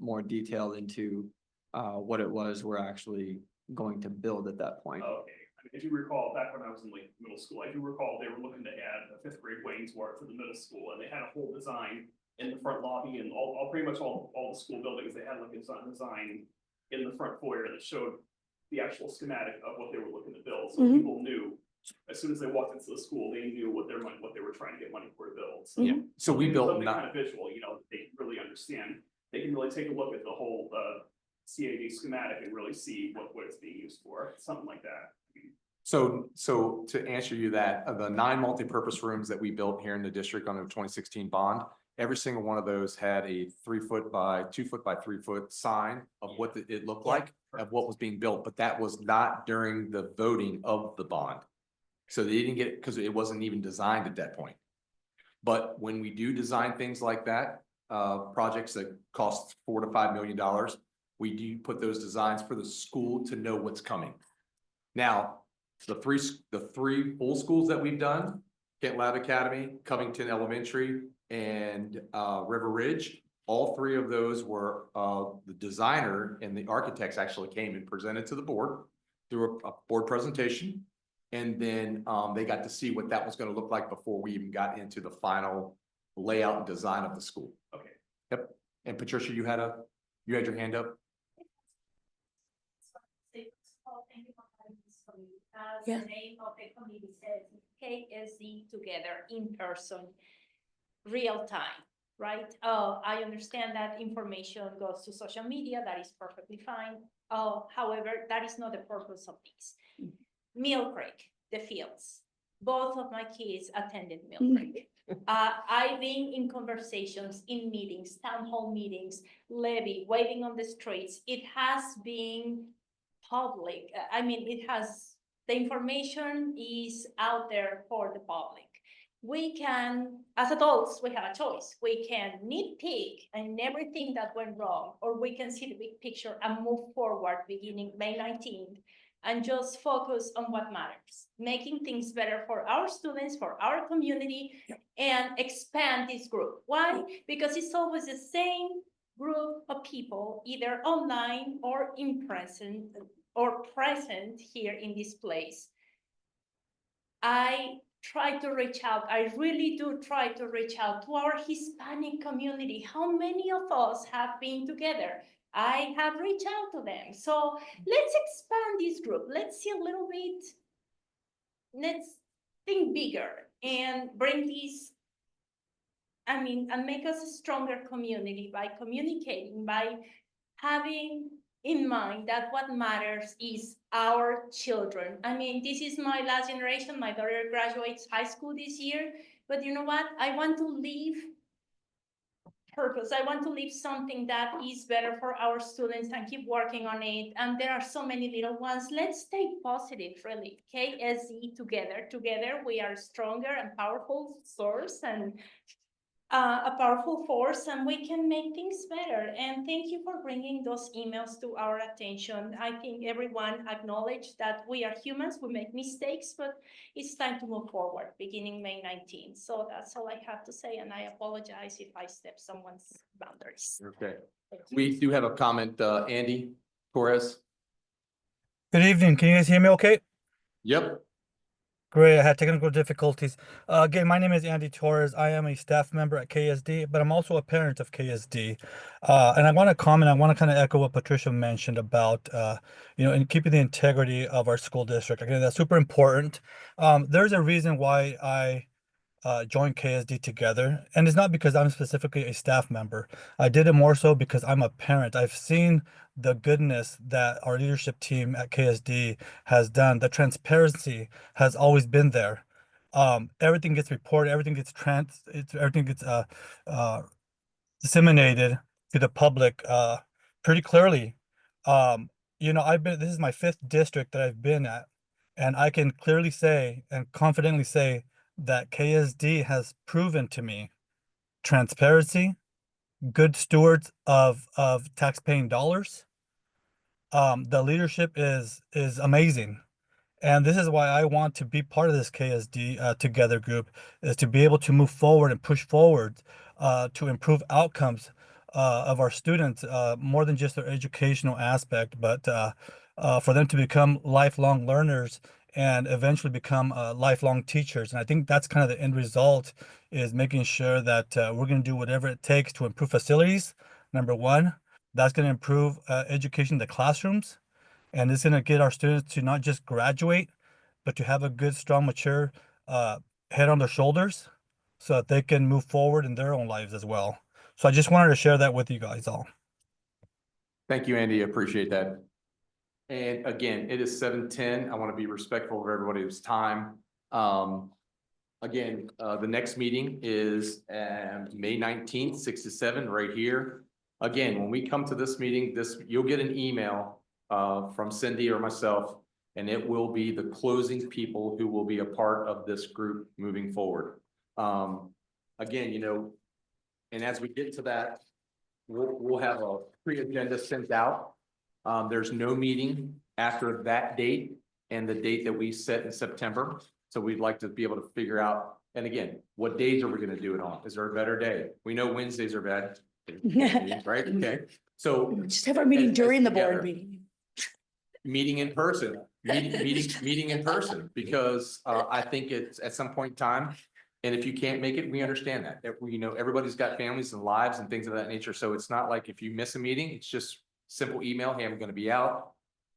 more detail into what it was we're actually going to build at that point. Okay, I mean, if you recall, back when I was in like middle school, I do recall they were looking to add a fifth grade wing to the middle school, and they had a whole design in the front lobby and pretty much all the school buildings, they had like a design in the front foyer that showed the actual schematic of what they were looking to build, so Mhm. people knew, as soon as they walked into the school, they knew what they were trying to get money for to build, so. Yeah. So we built Something kind not, of visual, you know, they can really understand, they can really take a look at the whole, CAD schematic and really see what it's being used for, something like that. so to answer you that, of the 9 multipurpose rooms that we built here in the district under the 2016 bond, every single one of those had a 3 foot by 2 foot by 3 foot sign of what it looked like, of what was being built, but that was not during the voting of the bond. So they didn't get it because it wasn't even designed at that point. But when we do design things like that, projects that cost $4 to $5 million, we do put those designs for the school to know what's coming. Now, the three full schools that we've done, Kent Lab Academy, Covington Elementary, and River Ridge, all 3 of those were, the designer and the architects actually came and presented to the board through a board presentation. And then they got to see what that was going to look like before we even got into the final layout and design of the school. Okay. Yep. And Patricia, you had your hand up. As Yeah. the name of the committee says, KSD Together in person, real time, right? I understand that information goes to social media, that is perfectly fine. However, that is not the purpose of this. Mill Creek, the fields, both of my kids attended Mill Creek. I've been in conversations, in meetings, town hall meetings, levy, waiting on the streets. It has been public. I mean, the information is out there for the public. We can, as adults, we have a choice. We can nitpick and everything that went wrong, or we can see the big picture and move forward beginning May 19th and just focus on what matters, making things better for our students, for our community, and expand this group. Why? Because it's always the same group of people, either online or in present here in this place. I try to reach out. I really do try to reach out to our Hispanic community. How many of us have been together? I have reached out to them. So let's expand this group. Let's see a little bit. Let's think bigger and bring this, and make us a stronger community by communicating, by having in mind that what matters is our children. I mean, this is my last generation. My daughter graduates high school this year, but you know what? I want to leave purpose. I want to leave something that is better for our students and keep working on it. And there are so many little ones. Let's stay positive, really. KSD together we are stronger and powerful source and a powerful force, and we can make things better. And thank you for bringing those emails to our attention. I think everyone acknowledged that we are humans, we make mistakes, but it's time to move forward beginning May 19th. So that's all I have to say, and I apologize if I step someone's boundaries. Okay. We do have a comment, Andy Torres. Good evening. Can you guys hear me okay? Yep. Great. I had technical difficulties. Again, my name is Andy Torres. I am a staff member at KSD, but I'm also a parent of KSD. And I want to comment, I want to kind of echo what Patricia mentioned about, in keeping the integrity of our school district. Again, that's super important. There's a reason why I joined KSD Together, and it's not because I'm specifically a staff member. I did it more so because I'm a parent. I've seen the goodness that our leadership team at KSD has done. The transparency has always been there. Everything gets reported, everything gets disseminated to the public pretty clearly. This is my 5th district that I've been at, and I can clearly say and confidently say that KSD has proven to me transparency, good stewards of taxpaying dollars. The leadership is amazing. And this is why I want to be part of this KSD Together group, is to be able to move forward and push forward to improve outcomes of our students, more than just their educational aspect, but for them to become lifelong learners and eventually become lifelong teachers. And I think that's kind of the end result, is making sure that we're going to do whatever it takes to improve facilities. Number one, that's going to improve education in the classrooms, and it's going to get our students to not just graduate, but to have a good, strong, mature head on their shoulders so that they can move forward in their own lives as well. So I just wanted to share that with you guys all. Thank you, Andy. I appreciate that. And again, it is 7:10. I want to be respectful of everybody's time. Again, the next meeting is May 19th, 6 to 7, right here. Again, when we come to this meeting, you'll get an email from Cindy or myself, and it will be the closing people who will be a part of this group moving forward. Again, you know, and as we get to that, we'll have a pre-agenda sent out. There's no meeting after that date and the date that we set in September. So we'd like to be able to figure out, and again, what days are we gonna do it on? Is there a better day? We know Wednesdays are bad, right? Okay, so Just have our meeting as during the together. board meeting. meeting in person, meeting in person, because I think it's at some point in time. And if you can't make it, we understand that. You know, everybody's got families and lives and things of that nature. So it's not like if you miss a meeting, it's just simple email, hey, I'm gonna be out.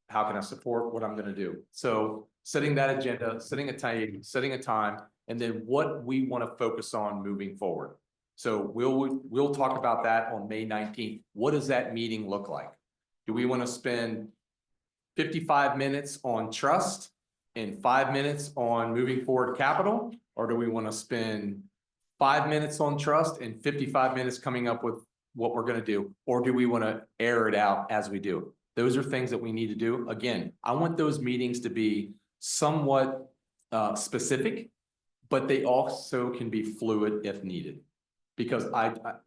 How can I support what I'm gonna do? So setting that agenda, setting a time, and then what we want to focus on moving forward. So we'll talk about that on May 19th. What does that meeting look like? Do we want to spend 55 minutes on trust and 5 minutes on moving forward capital? Or do we want to spend 5 minutes on trust and 55 minutes coming up with what we're going to do? Or do we want to air it out as we do? Those are things that we need to do. Again, I want those meetings to be somewhat specific, but they also can be fluid if needed. Because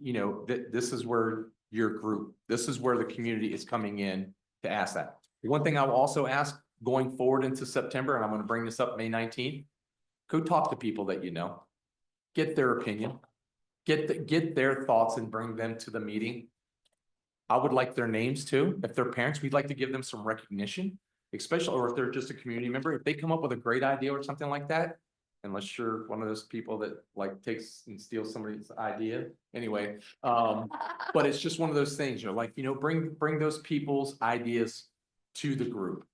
you know, this is where your group, this is where the community is coming in to ask that. One thing I will also ask going forward into September, and I'm going to bring this up May 19th, go talk to people that you know, get their opinion, get their thoughts and bring them to the meeting. I would like their names too. If they're parents, we'd like to give them some recognition, especially, or if they're just a community member, if they come up with a great idea or something like that, unless you're one of those people that like takes and steals somebody's idea. Anyway, but it's just one of those things, you know, like, you know, bring those people's ideas to the group.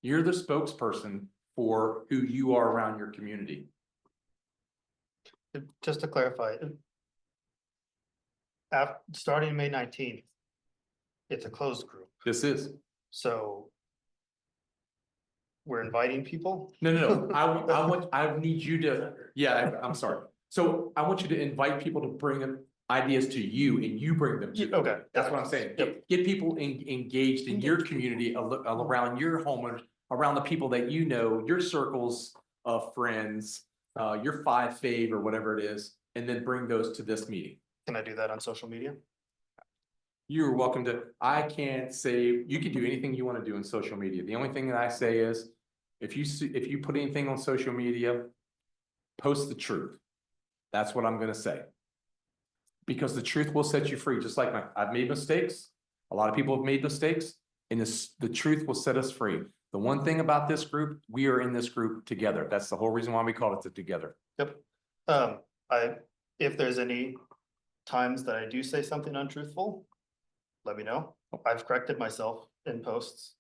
You're the spokesperson for who you are around your community. Just to clarify, starting May 19th, it's a closed group, This is. so we're inviting people? No. I need you to, yeah, I'm sorry. So I want you to invite people to bring ideas to you and you bring them to them. Okay. That's what I'm saying. Get people engaged in your community, around your homeowners, around the people that you know, your circles of friends, your 5 fave or whatever it is, and then bring those to this meeting. Can I do that on social media? You're welcome to. I can't say, you can do anything you want to do in social media. The only thing that I say is, if you put anything on social media, post the truth. That's what I'm gonna say. Because the truth will set you free, just like I've made mistakes. A lot of people have made mistakes, and the truth will set us free. The one thing about this group, we are in this group together. That's the whole reason why we call it the Together. Yep. If there's any times that I do say something untruthful, let me know. I've corrected myself in posts.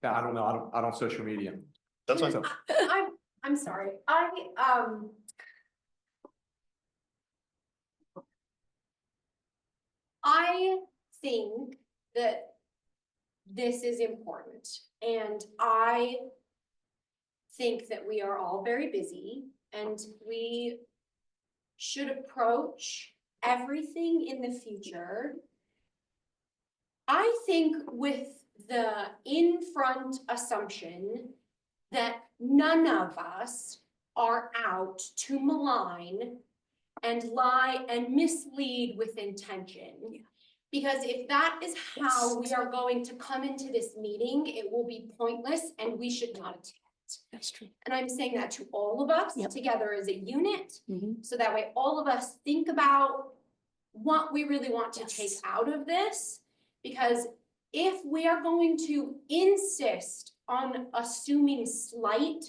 Yeah, I don't know. I don't social media. That's fine. So, I'm sorry. I think that this is important, and I think that we are all very busy and we should approach everything in the future. I think with the in-front assumption that none of us are out to malign and lie and mislead with intention. Because if that is how we are going to come into this meeting, it will be pointless and we should not attend. That's true. And I'm saying that to all of us Yep. together as a unit, Mhm. so that way all of us think about what we really want to take out of this. Because if we are going to insist on assuming slight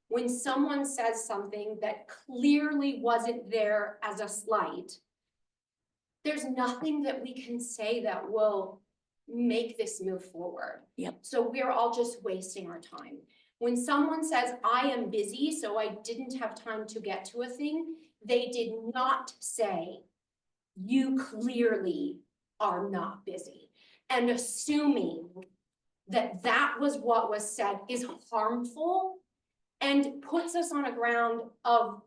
when someone says something that clearly wasn't there as a slight, there's nothing that we can say that will make this move forward. Yep. So we're all just wasting our time. When someone says, I am busy, so I didn't have time to get to a thing, they did not say, you clearly are not busy. And assuming that that was what was said is harmful and puts us on a ground of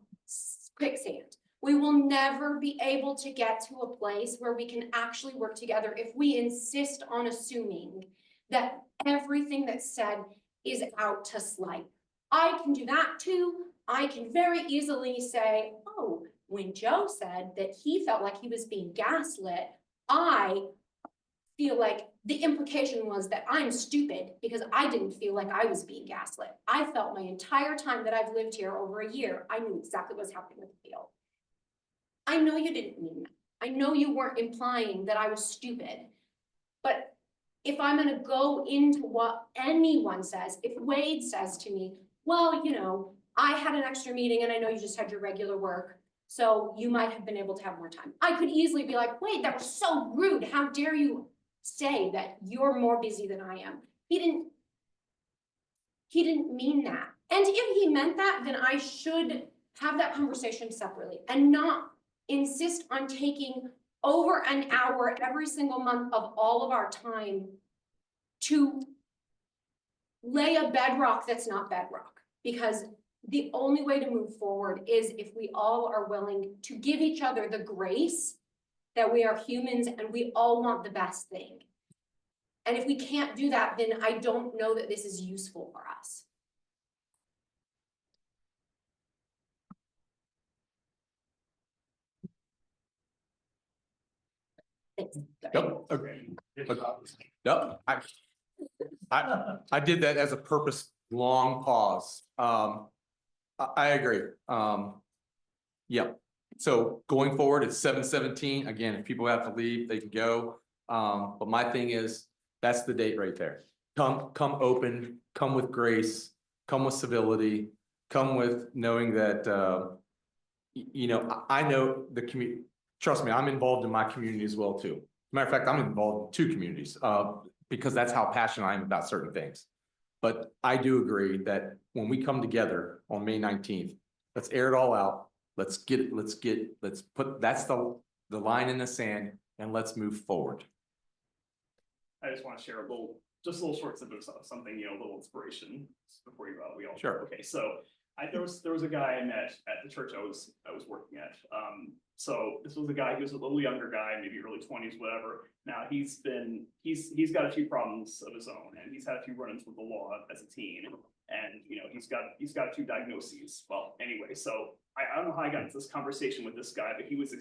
quicksand. We will never be able to get to a place where we can actually work together if we insist on assuming that everything that's said is out to slight. I can do that too. I can very easily say, oh, when Joe said that he felt like he was being gaslit, I feel like the implication was that I'm stupid because I didn't feel like I was being gaslit. I felt my entire time that I've lived here over a year, I knew exactly what's happening with the field. I know you didn't mean that. I know you weren't implying that I was stupid. But if I'm gonna go into what anyone says, if Wade says to me, well, you know, I had an extra meeting and I know you just had your regular work, so you might have been able to have more time. I could easily be like, Wade, that was so rude. How dare you say that you're more busy than I am? He didn't mean that. And if he meant that, then I should have that conversation separately and not insist on taking over an hour every single month of all of our time to lay a bedrock that's not bedrock. Because the only way to move forward is if we all are willing to give each other the grace that we are humans and we all want the best thing. And if we can't do that, then I don't know that this is useful for us. Thanks. Yep, okay. Yep, I did that as a purpose, long pause. I agree. Yep. So going forward, it's 7/17. Again, if people have to leave, they can go. But my thing is, that's the date right there. Come open, come with grace, come with civility, come with knowing that, you know, I know the community. Trust me, I'm involved in my community as well too. Matter of fact, I'm involved in 2 communities, because that's how passionate I am about certain things. But I do agree that when we come together on May 19th, let's air it all out. Let's put, that's the line in the sand, and let's move forward. I just want to share just a little short snippet of something, you know, a little inspiration before we all. Sure. Okay, so there was a guy I met at the church I was working at. So this was a guy, he was a little younger guy, maybe early 20s, whatever. Now he's got a few problems of his own, and he's had a few run-ins with the law as a teen. And, you know, he's got a few diagnoses. Well, anyway, so I don't know how I got into this conversation with this guy, but he was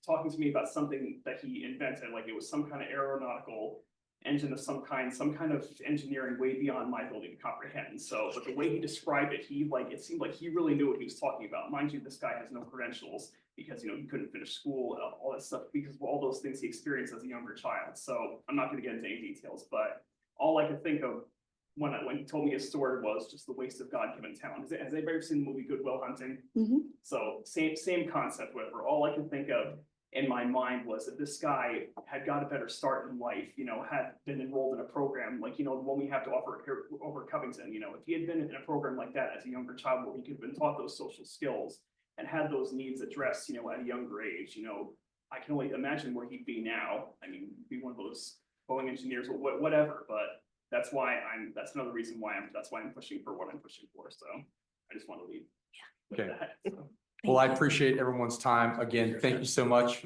talking to me about something that he invented, like it was some kind of aeronautical engine of some kind of engineering way beyond my ability to comprehend. So, but the way he described it, it seemed like he really knew what he was talking about. Mind you, this guy has no credentials because, you know, he couldn't finish school, all that stuff, because of all those things he experienced as a younger child. So I'm not going to get into any details, but all I could think of when he told me his story was just the waste of God-given talent. Has anybody ever seen the movie Good Will Hunting? Mm-hmm. So same concept, whatever. All I can think of in my mind was that this guy had got a better start in life, you know, had been enrolled in a program like, you know, the one we have to offer here over Covington. You know, if he had been in a program like that as a younger child where he could have been taught those social skills and had those needs addressed, you know, at a younger age, you know, I can only imagine where he'd be now. I mean, he'd be one of those Boeing engineers or whatever, but that's another reason why I'm pushing for what I'm pushing for. So I just want to leave with Okay. that. So. Well, I appreciate everyone's time. Again, thank you so much.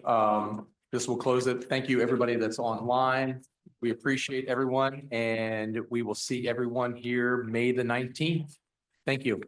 This will close it. Thank you, everybody that's online. We appreciate everyone, and we will see everyone here May the 19th. Thank you.